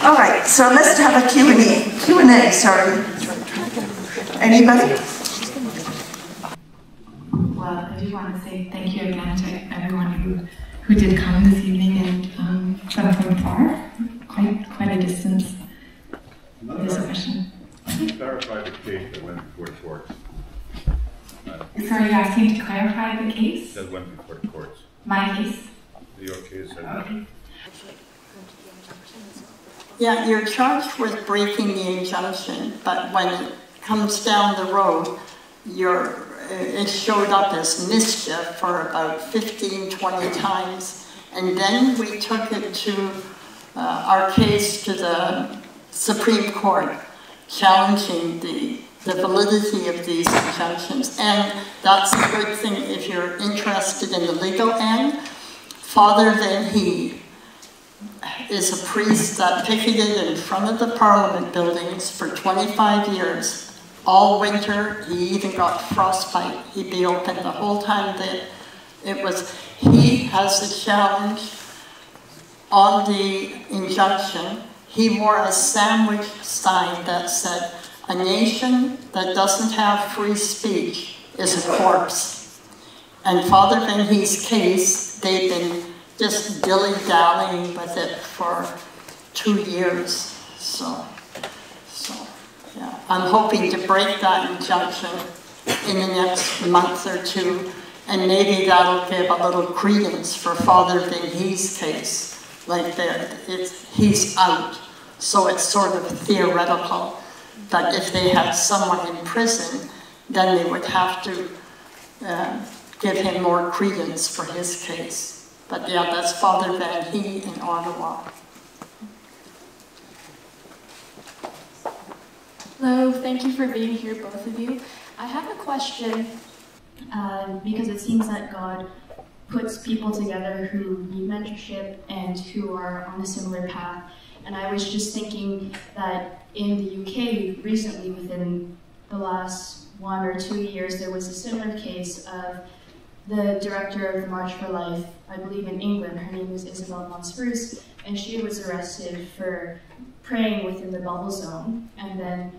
A: All right, so let's have a Q&A, sorry. Anybody?
C: Well, I do want to say thank you again to everyone who did come this evening and come from far, quite a distance. There's a question.
E: Can you clarify the case that went before the courts?
C: Sorry, you're asking to clarify the case?
E: That went before the courts.
C: My case?
E: Your case.
C: Okay.
D: Yeah, you're charged with breaking the injunction, but when it comes down the road, it showed up as mischief for about 15, 20 times, and then we took it to our case to the Supreme Court, challenging the validity of these injunctions. And that's a good thing if you're interested in the legal end. Father Van He is a priest that picketed in front of the Parliament buildings for 25 years. All winter, he even got frostbite. He'd be open the whole time that he has a challenge on the injunction. He wore a sandwich sign that said, "A nation that doesn't have free speech is a corpse." And Father Van He's case, they've been just dilly-dallying with it for 2 years. So yeah, I'm hoping to break that injunction in the next month or 2, and maybe that'll give a little credence for Father Van He's case. Like he's out, so it's sort of theoretical that if they had someone in prison, then they would have to give him more credence for his case. But yeah, that's Father Van He in Ottawa.
F: Hello, thank you for being here, both of you. I have a question, because it seems that God puts people together who need mentorship and who are on a similar path. And I was just thinking that in the UK, recently, within the last 1 or 2 years, there was a similar case of the director of the March for Life, I believe in England. Her name was Isabel Monspruce, and she was arrested for praying within the bubble zone. And then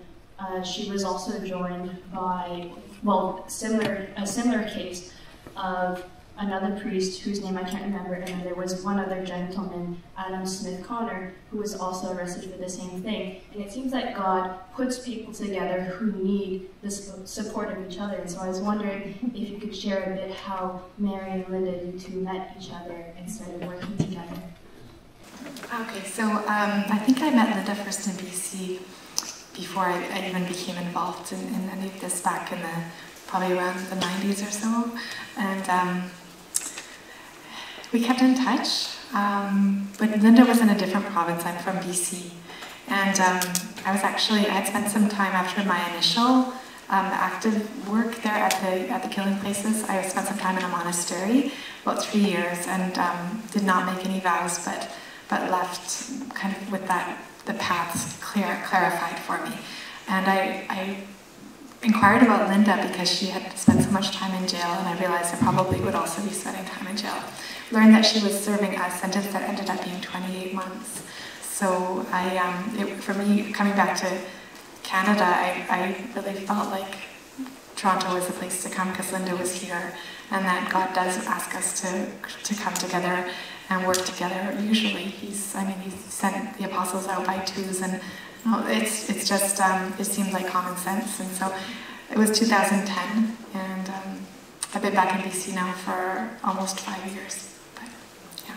F: she was also joined by, well, a similar case of another priest whose name I can't remember, and then there was one other gentleman, Adam Smith Connor, who was also arrested for the same thing. And it seems like God puts people together who need the support of each other. And so I was wondering if you could share a bit how Mary and Linda, you two met each other and started working together.
C: Okay, so I think I met Linda first in BC before I even became involved in any of this back in probably around the 90s or so. And we kept in touch, but Linda was in a different province. I'm from BC. And I had spent some time after my initial active work there at the killing places. I spent some time in a monastery, about 3 years, and did not make any vows, but left kind of with the paths clarified for me. And I inquired about Linda because she had spent so much time in jail, and I realized I probably would also be spending time in jail. Learned that she was serving a sentence that ended up being 28 months. So for me, coming back to Canada, I really felt like Toronto was the place to come because Linda was here, and that God does ask us to come together and work together. Usually, He sent the apostles out by twos, and it's just it seems like common sense. And so it was 2010, and I've been back in BC now for almost 5 years. But yeah.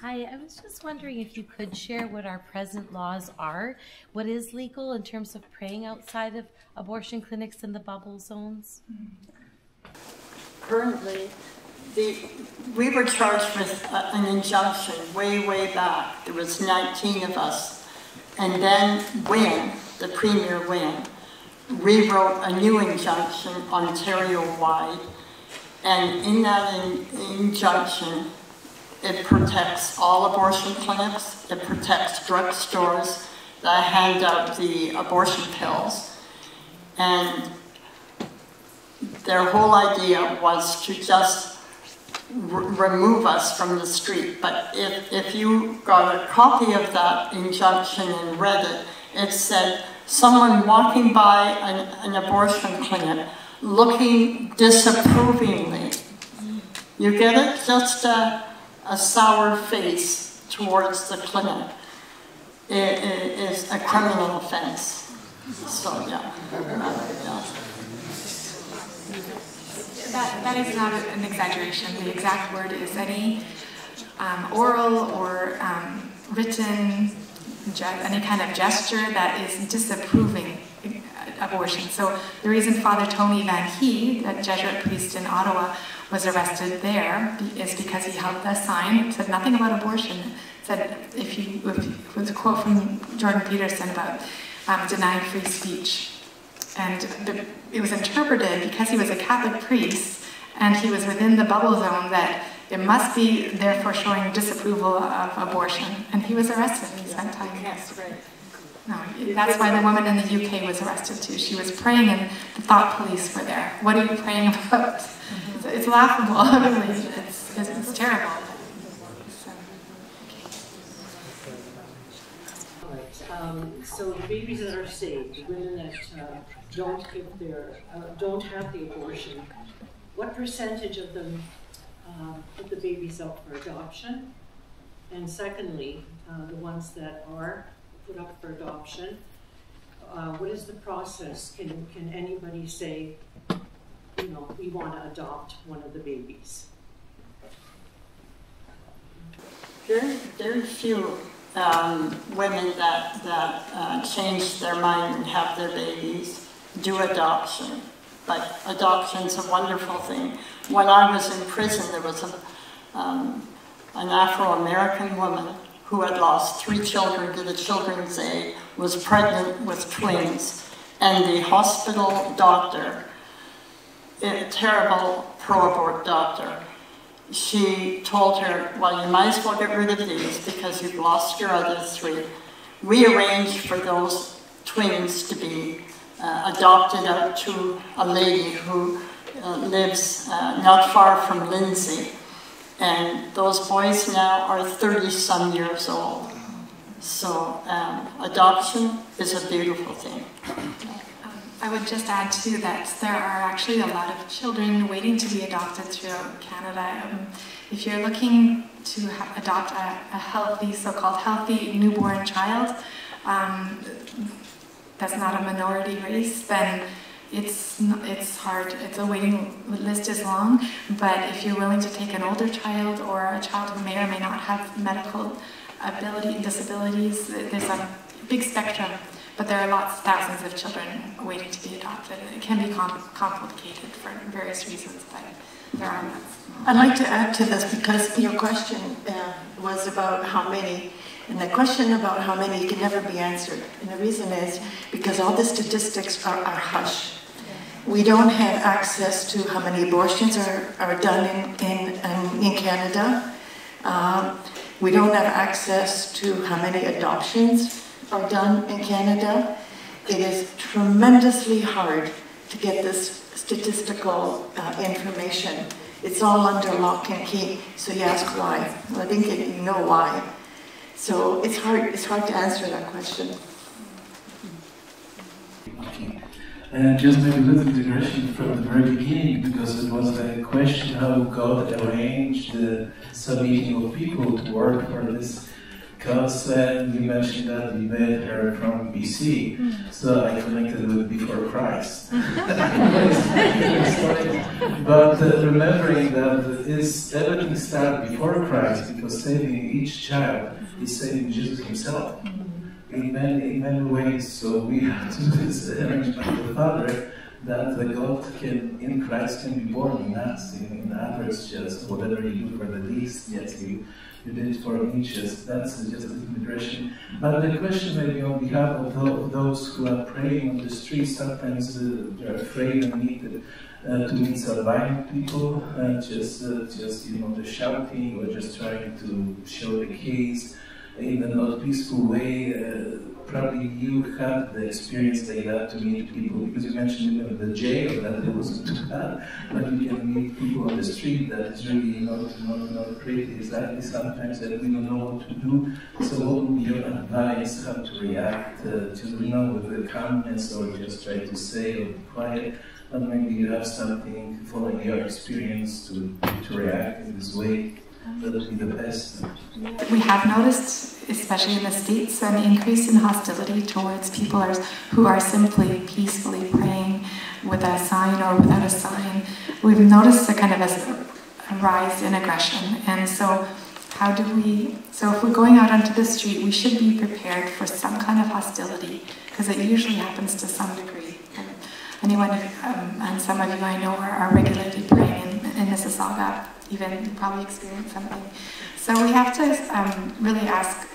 G: Hi, I was just wondering if you could share what our present laws are. What is legal in terms of praying outside of abortion clinics in the bubble zones?
D: Currently, we were charged with an injunction way back. There was 19 of us. And then the Premier Wynne, rewrote a new injunction Ontario-wide. And in that injunction, it protects all abortion clinics, it protects drugstores that hand out the abortion pills. And their whole idea was to just remove us from the street. But if you got a copy of that injunction and read it, it said, someone walking by an abortion clinic looking disapprovingly. You get it? Just a sour face towards the clinic. It is a criminal offense. So, yeah.
C: That is not an exaggeration. The exact word is any oral or written, any kind of gesture that is disapproving abortion. So the reason Father Tony Van He, the Jesuit priest in Ottawa, was arrested there is because he held a sign that said nothing about abortion. It said, it was a quote from Jordan Peterson about denying free speech. And it was interpreted, because he was a Catholic priest and he was within the bubble zone, that it must be therefore showing disapproval of abortion. And he was arrested and he spent time. Yes. No, that's why the woman in the UK was arrested too. She was praying and the thought police were there. What are you praying about? It's laughable, really. It's terrible.
H: So the babies that are saved, the women that don't have the abortion, what percentage of them put the babies up for adoption? And secondly, the ones that are put up for adoption, what is the process? Can anybody say, you know, we want to adopt one of the babies?
D: Very few women that change their mind and have their babies do adoption. But adoption's a wonderful thing. When I was in prison, there was an Afro-American woman who had lost 3 children to the children's aid, was pregnant with twins, and the hospital doctor, a terrible pro-abort doctor, she told her, well, you might as well get rid of these because you've lost your other 3. We arranged for those twins to be adopted out to a lady who lives not far from Lindsay. And those boys now are 30-some years old. So adoption is a beautiful thing.
C: I would just add too that there are actually a lot of children waiting to be adopted throughout Canada. If you're looking to adopt a healthy, so-called healthy newborn child, that's not a minority race, then it's hard. The waiting list is long, but if you're willing to take an older child or a child who may or may not have medical disabilities, there's a big spectrum. But there are thousands of children waiting to be adopted. It can be complicated for various reasons, but there are lots.
A: I'd like to add to this because your question was about how many, and the question about how many can never be answered. And the reason is because all the statistics are hush. We don't have access to how many abortions are done in Canada. We don't have access to how many adoptions are done in Canada. It is tremendously hard to get this statistical information. It's all under lock and key, so you ask why. Well, I think you know why. So it's hard to answer that question.
B: And just maybe a little digression from the very beginning, because it was a question how God arranged some meeting of people to work for this cause. You mentioned that we met her from BC, so I connected with before Christ. But remembering that everything started before Christ, because saving each child is saving Jesus himself. In many ways, so we have to do this arrangement with the Father that the God in Christ can be born in us, in others, just whatever you do for the least, yes, you did it for each. That's just an impression. But the question maybe on behalf of those who are praying on the street, sometimes they're afraid and need to meet some violent people, just the shouting or just trying to show the case in a not peaceful way. Probably you had the experience that you had to meet people, because you mentioned the jail, that it wasn't too bad, but you can meet people on the street that is really not pretty. Exactly, sometimes that we don't know what to do. So what would be your advice, how to react, with the calmness, or just try to say or be quiet? But maybe you have something following your experience to react in this way. That would be the best.
C: We have noticed, especially in the States, an increase in hostility towards people who are simply peacefully praying with a sign or without a sign. We've noticed a kind of a rise in aggression, and so if we're going out onto the street, we should be prepared for some kind of hostility, because it usually happens to some degree. Anyone, and some of you I know are regularly praying in Mississauga, even probably experience something. So we have to really ask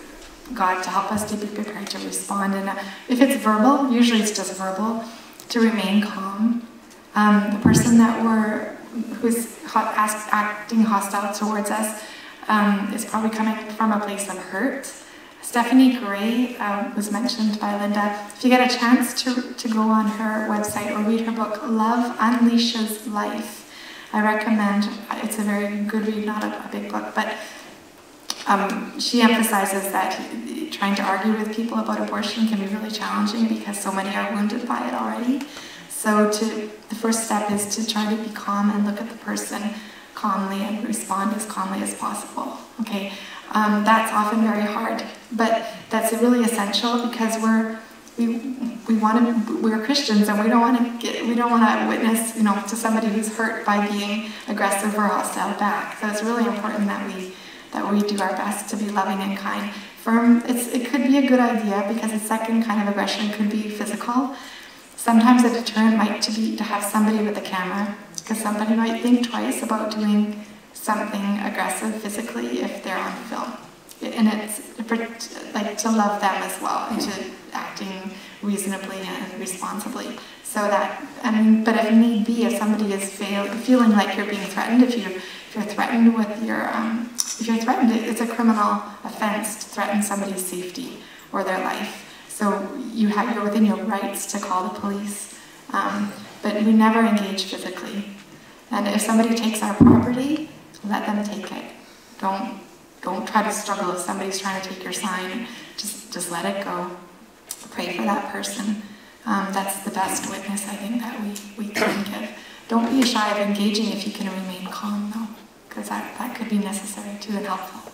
C: God to help us to be prepared to respond. And if it's verbal, usually it's just verbal, to remain calm. The person who's acting hostile towards us is probably coming from a place of hurt. Stephanie Gray was mentioned by Linda. If you get a chance to go on her website or read her book, Love Unleashes Life, I recommend. It's a very good read, not a big book, but she emphasizes that trying to argue with people about abortion can be really challenging because so many are wounded by it already. So the first step is to try to be calm and look at the person calmly and respond as calmly as possible. Okay, that's often very hard, but that's really essential because we're Christians and we don't want to witness, to somebody who's hurt by being aggressive or hostile back. So it's really important that we do our best to be loving and kind. It could be a good idea because the second kind of aggression could be physical. Sometimes a deterrent might be to have somebody with a camera, because somebody might think twice about doing something aggressive physically if they're on film. And it's like to love them as well, and to acting reasonably and responsibly. So that, but if need be, if somebody is feeling like you're being threatened, if you're threatened with your, it's a criminal offense to threaten somebody's safety or their life. So you're within your rights to call the police, but we never engage physically. And if somebody takes our property, let them take it. Don't try to struggle if somebody's trying to take your sign. Just let it go. Pray for that person. That's the best witness, I think, that we can give. Don't be shy of engaging if you can remain calm, though, because that could be necessary too and helpful.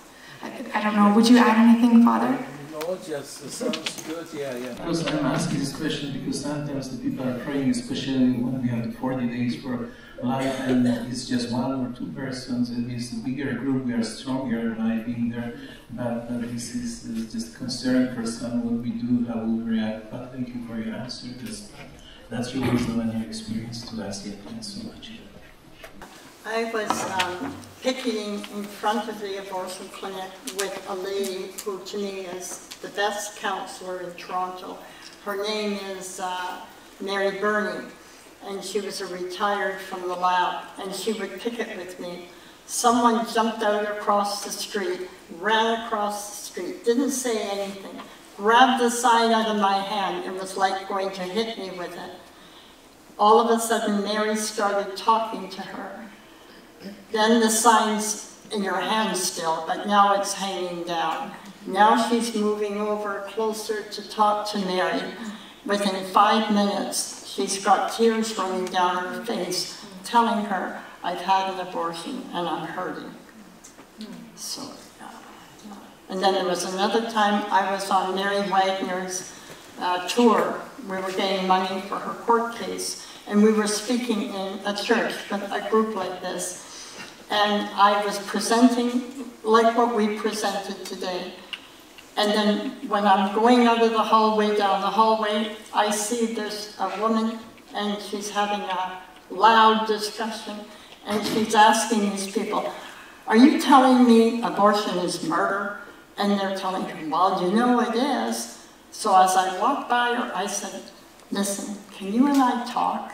C: I don't know, would you add anything, Father?
B: No, just sounds good, yeah. Because I'm asking this question because sometimes the people are praying, especially when we have the 40 days for life, and it's just one or two persons, and it's a bigger group, we are stronger by being there, but this is just concern for some what we do, how we react. But thank you for your answer, because that's your wisdom and your experience to us. Yeah, thanks so much.
D: I was picketing in front of the abortion clinic with a lady who to me is the best counselor in Toronto. Her name is Mary Wagner, and she was a retired from the lab, and she would picket with me. Someone jumped out across the street, ran across the street, didn't say anything, grabbed the sign out of my hand and was like going to hit me with it. All of a sudden, Mary started talking to her. Then the sign's in her hand still, but now it's hanging down. Now she's moving over closer to talk to Mary. Within 5 minutes, she's got tears running down her face, telling her, I've had an abortion and I'm hurting. So, and then there was another time I was on Mary Wagner's tour. We were getting money for her court case, and we were speaking in a church with a group like this. And I was presenting like what we presented today. And then when I'm going out of the hallway, down the hallway, I see there's a woman and she's having a loud discussion and she's asking these people, are you telling me abortion is murder? And they're telling her, well, you know it is. So as I walked by her, I said, listen, can you and I talk?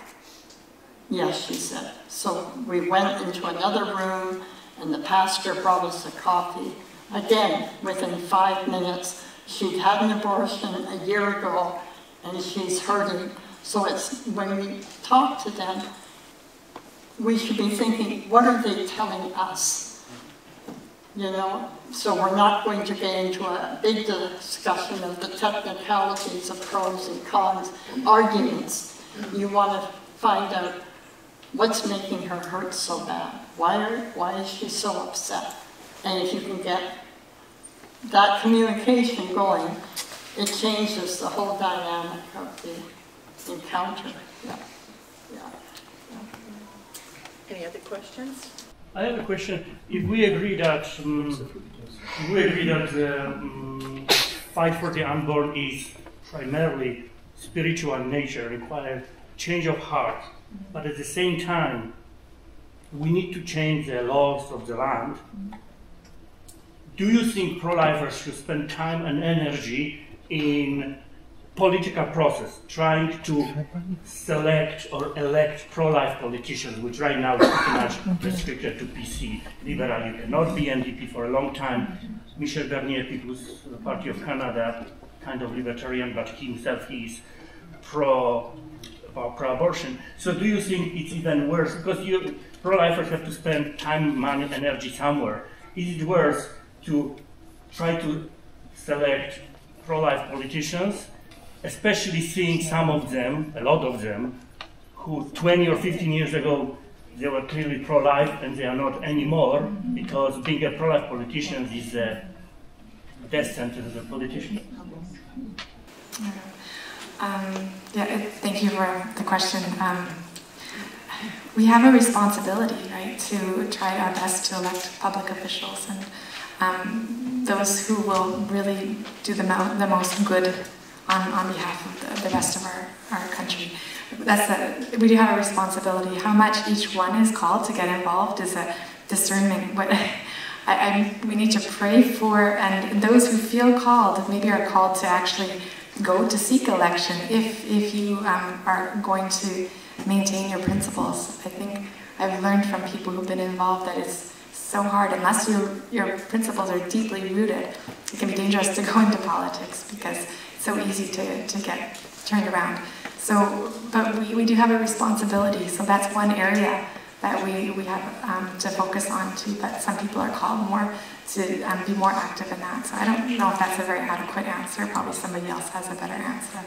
D: Yes, she said. So we went into another room and the pastor brought us a coffee. Again, within 5 minutes, she'd had an abortion a year ago and she's hurting. So it's when we talk to them, we should be thinking, what are they telling us? You know, so we're not going to get into a big discussion of the technicalities of pros and cons, arguments. You want to find out what's making her hurt so bad? Why is she so upset? And if you can get that communication going, it changes the whole dynamic of the encounter. Yeah.
A: Any other questions?
I: I have a question. If we agree that fight for the unborn is primarily spiritual in nature, requires change of heart, but at the same time, we need to change the laws of the land. Do you think pro-lifers should spend time and energy in political process, trying to select or elect pro-life politicians, which right now is pretty much restricted to PC? Liberal, you cannot be NDP for a long time. Michel Barnier, People's Party of Canada, kind of libertarian, but himself he is pro-abortion. So do you think it's even worse? Because pro-lifers have to spend time, money, energy somewhere. Is it worse to try to select pro-life politicians, especially seeing some of them, a lot of them, who 20 or 15 years ago, they were clearly pro-life and they are not anymore, because being a pro-life politician is a death sentence as a politician?
C: Thank you for the question. We have a responsibility, right, to try our best to elect public officials and those who will really do the most good on behalf of the rest of our country. We do have a responsibility. How much each one is called to get involved is a discernment. We need to pray for, and those who feel called, maybe are called to actually go to seek election if you are going to maintain your principles. I think I've learned from people who've been involved that it's so hard, unless your principles are deeply rooted. It can be dangerous to go into politics because it's so easy to get turned around. So, but we do have a responsibility. So that's one area that we have to focus on too. But some people are called more to be more active in that. So I don't know if that's a very adequate answer. Probably somebody else has a better answer.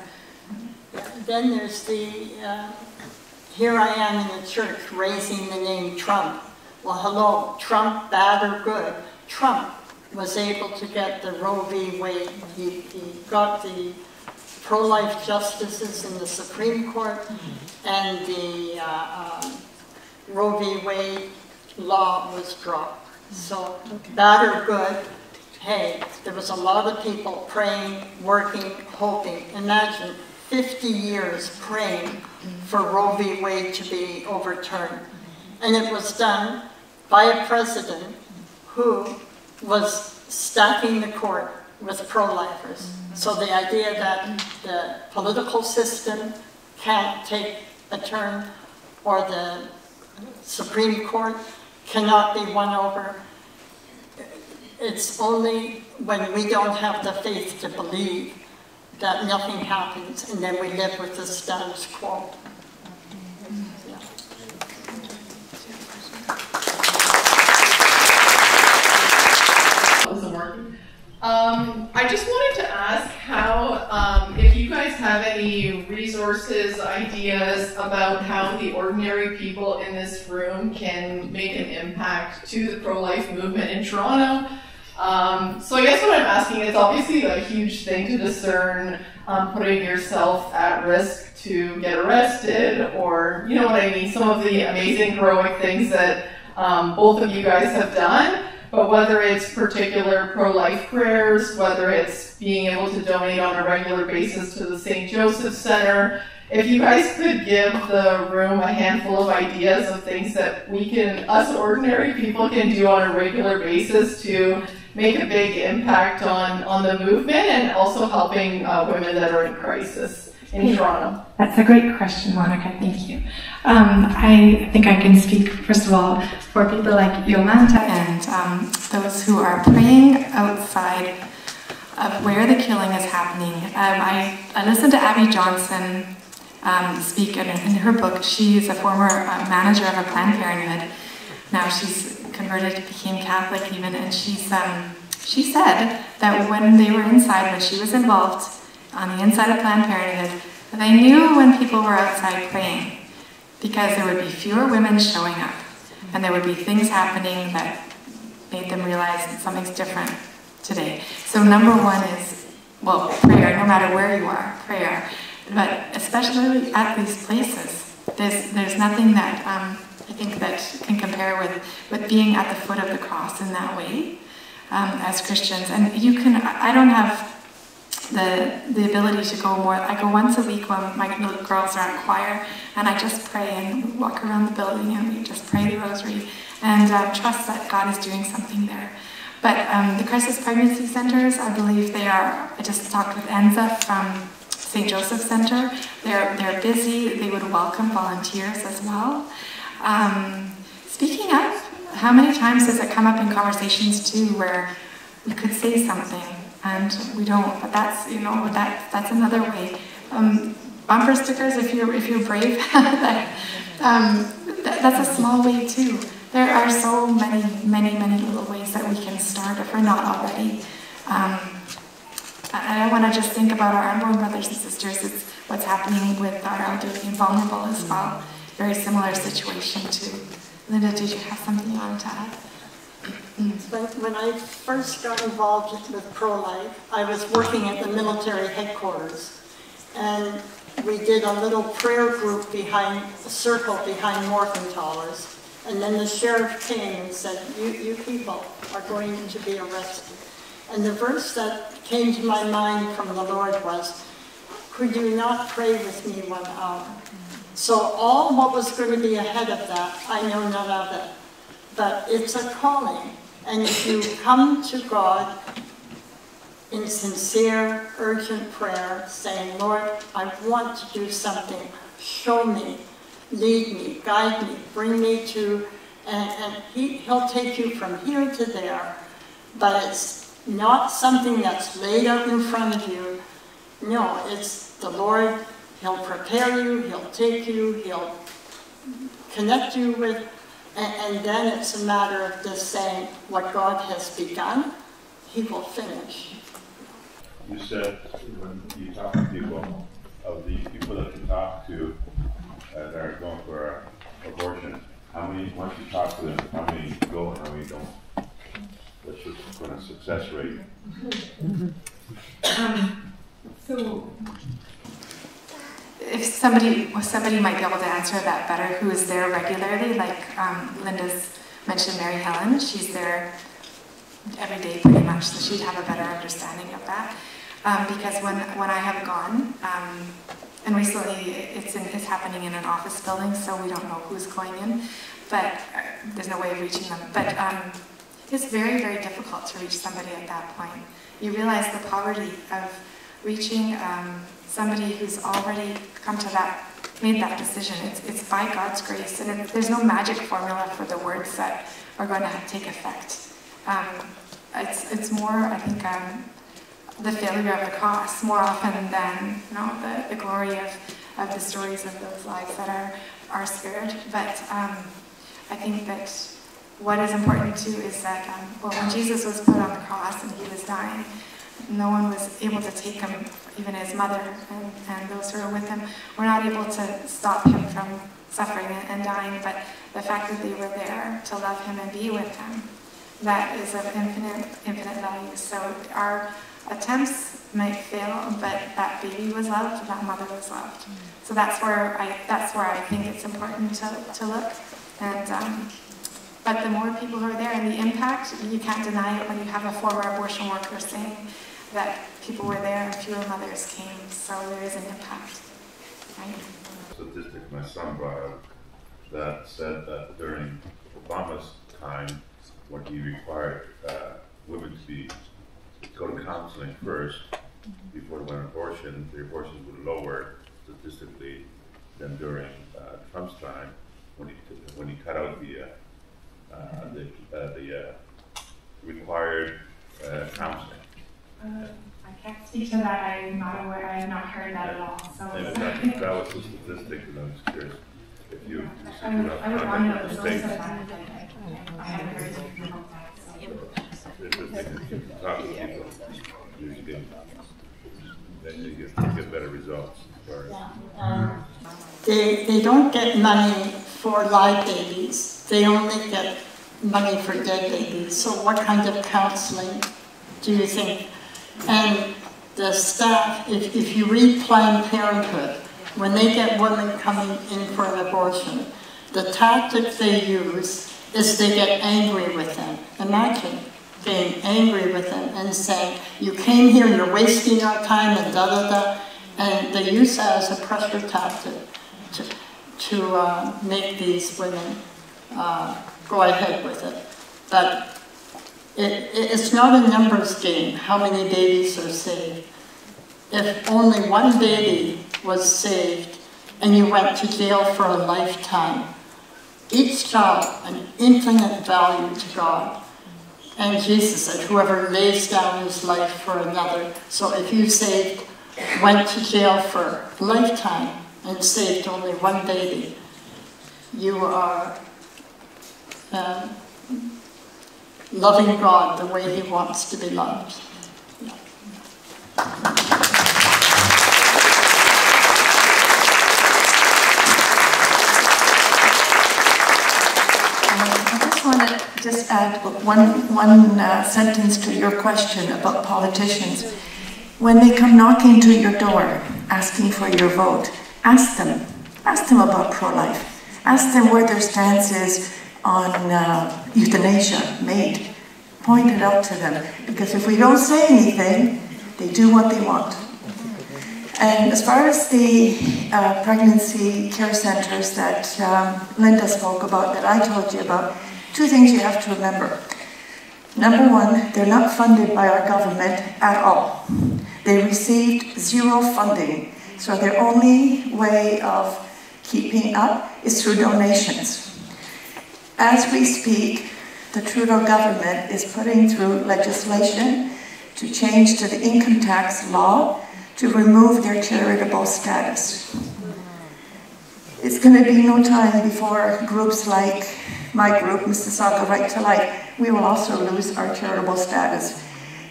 D: then there's the, here I am in the church raising the name Trump. Well, hello, Trump, bad or good? Trump was able to get the Roe v. Wade. He got the pro-life justices in the Supreme Court, and the Roe v. Wade law was dropped. So, bad or good, hey, there was a lot of people praying, working, hoping. Imagine 50 years praying for Roe v. Wade to be overturned. And it was done by a president who was stacking the court with pro-lifers. So the idea that the political system can't take a turn, or the Supreme Court cannot be won over, it's only when we don't have the faith to believe that nothing happens, and then we live with the status quo. Yeah.
J: I just wanted to ask how, if you guys have any resources, ideas about how the ordinary people in this room can make an impact to the pro-life movement in Toronto. So I guess what I'm asking is obviously a huge thing to discern putting yourself at risk to get arrested, or, you know what I mean, some of the amazing heroic things that both of you guys have done. But whether it's particular pro-life prayers, whether it's being able to donate on a regular basis to the St. Joseph Center, if you guys could give the room a handful of ideas of things that we can, us ordinary people, can do on a regular basis to make a big impact on the movement, and also helping women that are in crisis in Toronto.
C: That's a great question, Monica. Thank you. I think I can speak, first of all, for people like Yolanta and those who are praying outside of where the killing is happening. I listened to Abby Johnson speak in her book. She's a former manager of a Planned Parenthood. Now she's converted, became Catholic even, and she said that when they were inside, when she was involved on the inside of Planned Parenthood, they knew when people were outside praying, because there would be fewer women showing up, and there would be things happening that made them realize that something's different today. So number one is, well, prayer, no matter where you are, prayer. But especially at these places, there's nothing that I think that can compare with being at the foot of the cross in that way as Christians. And you can, I don't have the ability to go more. I go once a week when my little girls are at choir, and I just pray and walk around the building, and we just pray the rosary and trust that God is doing something there. But the crisis pregnancy centers, I believe they are, I just talked with Enza from St. Joseph Center. They're busy. They would welcome volunteers as well. Speaking of, how many times does it come up in conversations too where we could say something and we don't? But that's, you know, that's another way. Bumper stickers, if you're brave, that's a small way too. There are so many little ways that we can start if we're not already. And I want to just think about our unborn brothers and sisters. It's what's happening with our elderly and vulnerable as well. Very similar situation too. Linda, did you have something you wanted to add?
D: When I first got involved with Pro-Life, I was working at the military headquarters, and we did a little prayer group behind a circle behind Morgenthalers, and then the sheriff came and said, you people are going to be arrested. And the verse that came to my mind from the Lord was, could you not pray with me 1 hour? So all what was going to be ahead of that, I know none of it. But it's a calling. And if you come to God in sincere, urgent prayer, saying, Lord, I want to do something. Show me, lead me, guide me, bring me to, and He'll take you from here to there. But it's not something that's laid out in front of you. No, it's the Lord. He'll prepare you, He'll take you, He'll connect you with, and then it's a matter of just saying what God has begun, He will finish.
E: You said when you talk to people, of the people that you talk to that are going for abortion, how many, once you talk to them, how many go and how many don't? What's your kind of success rate?
C: So, if somebody might be able to answer that better, who is there regularly, like Linda's mentioned Mary Helen, she's there every day pretty much, so she'd have a better understanding of that. Because when I have gone, and recently it's happening in an office building, so we don't know who's going in, but there's no way of reaching them. But it's very, very difficult to reach somebody at that point. You realize the poverty of reaching somebody who's already come to that, made that decision. It's by God's grace, and there's no magic formula for the words that are going to take effect. It's more, I think, the failure of the cross more often than the glory of the stories of those lives that are spared. But I think that what is important too is that when Jesus was put on the cross and he was dying, no one was able to take him, even his mother and those who were with him were not able to stop him from suffering and dying, but the fact that they were there to love him and be with him, that is of infinite value. So our attempts might fail, but that baby was loved, that mother was loved. So that's where I think it's important to look. And but the more people who are there, and the impact, you can't deny it when you have a former abortion worker saying that people were there and fewer mothers came. So there is an impact. Right?
E: Statistic my son brought up that said that during Obama's time, when he required women to go to counseling first before they went on abortion, the abortions were lower statistically than during Trump's time when he cut out the required counseling.
C: I can't speak to that. I'm not aware. I have not heard that at all. So
E: that was the statistic, and I was curious if you
C: I would want to know the source of that. I haven't heard anything about that.
E: You get better results.
D: They don't get money for live babies. They only get money for dead babies. So what kind of counseling do you think? And the staff, if you read Planned Parenthood, when they get women coming in for an abortion, the tactic they use is they get angry with them. Imagine being angry with them and saying, you came here, you're wasting our time, and da-da-da. And they use that as a pressure tactic to make these women go ahead with it. But it's not a numbers game, how many babies are saved. If only one baby was saved and you went to jail for a lifetime, each child an infinite value to God. And Jesus said, whoever lays down his life for another. So if you went to jail for a lifetime and saved only one baby, you are loving God the way he wants to be loved.
A: I want to just add one sentence to your question about politicians. When they come knocking to your door, asking for your vote, ask them about pro-life. Ask them where their stance is on euthanasia, MAID. Point it out to them, because if we don't say anything, they do what they want. And as far as the pregnancy care centers that Linda spoke about, that I told you about, two things you have to remember. Number one, they're not funded by our government at all. They received zero funding, so their only way of keeping up is through donations. As we speak, the Trudeau government is putting through legislation to change to the income tax law to remove their charitable status. It's going to be no time before groups like my group, Mississauga Right to Life, we will also lose our charitable status.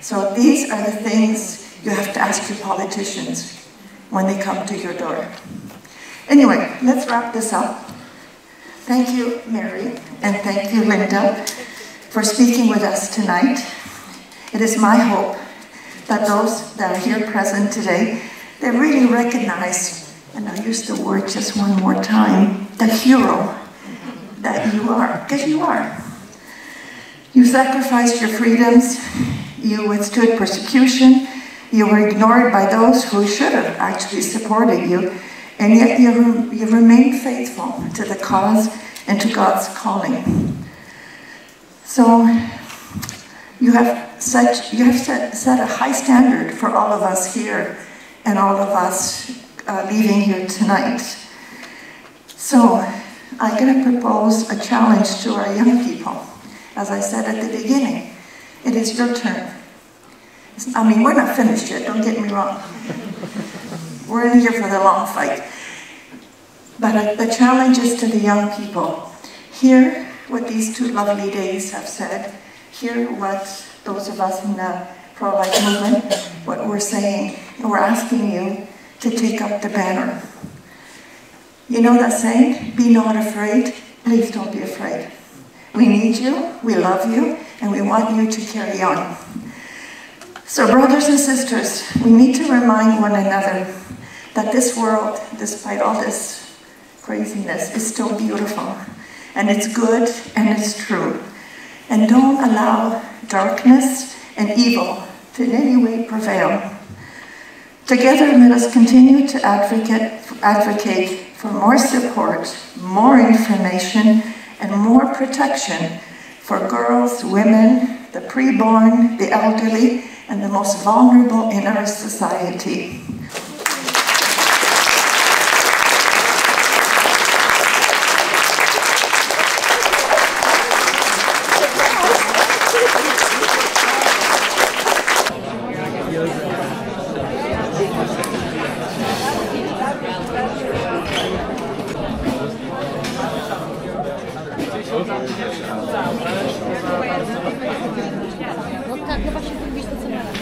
A: So these are the things you have to ask your politicians. when they come to your door. Anyway, let's wrap this up. Thank you, Mary, and thank you, Linda, for speaking with us tonight. It is my hope that those that are here present today, they really recognize, and I'll use the word just one more time, the hero that you are, because you are. You sacrificed your freedoms, you withstood persecution, you were ignored by those who should have actually supported you, and yet you remained faithful to the cause and to God's calling. So you have set a high standard for all of us here and all of us leaving here tonight. So I'm going to propose a challenge to our young people. As I said at the beginning, it is your turn. I mean, we're not finished yet, don't get me wrong. We're in here for the long fight. But the challenge is to the young people. Hear what these two lovely days have said. Hear what those of us in the pro-life movement, what we're saying. And we're asking you to take up the banner. You know that saying, be not afraid? Please don't be afraid. We need you, we love you, and we want you to carry on. So brothers and sisters, we need to remind one another that this world, despite all this craziness, is still beautiful, and it's good, and it's true. And don't allow darkness and evil to in any way prevail. Together, let us continue to advocate for more support, more information, and more protection for girls, women, the preborn, the elderly, and the most vulnerable in our society.
G: No tak, chyba się zrobić to co należy.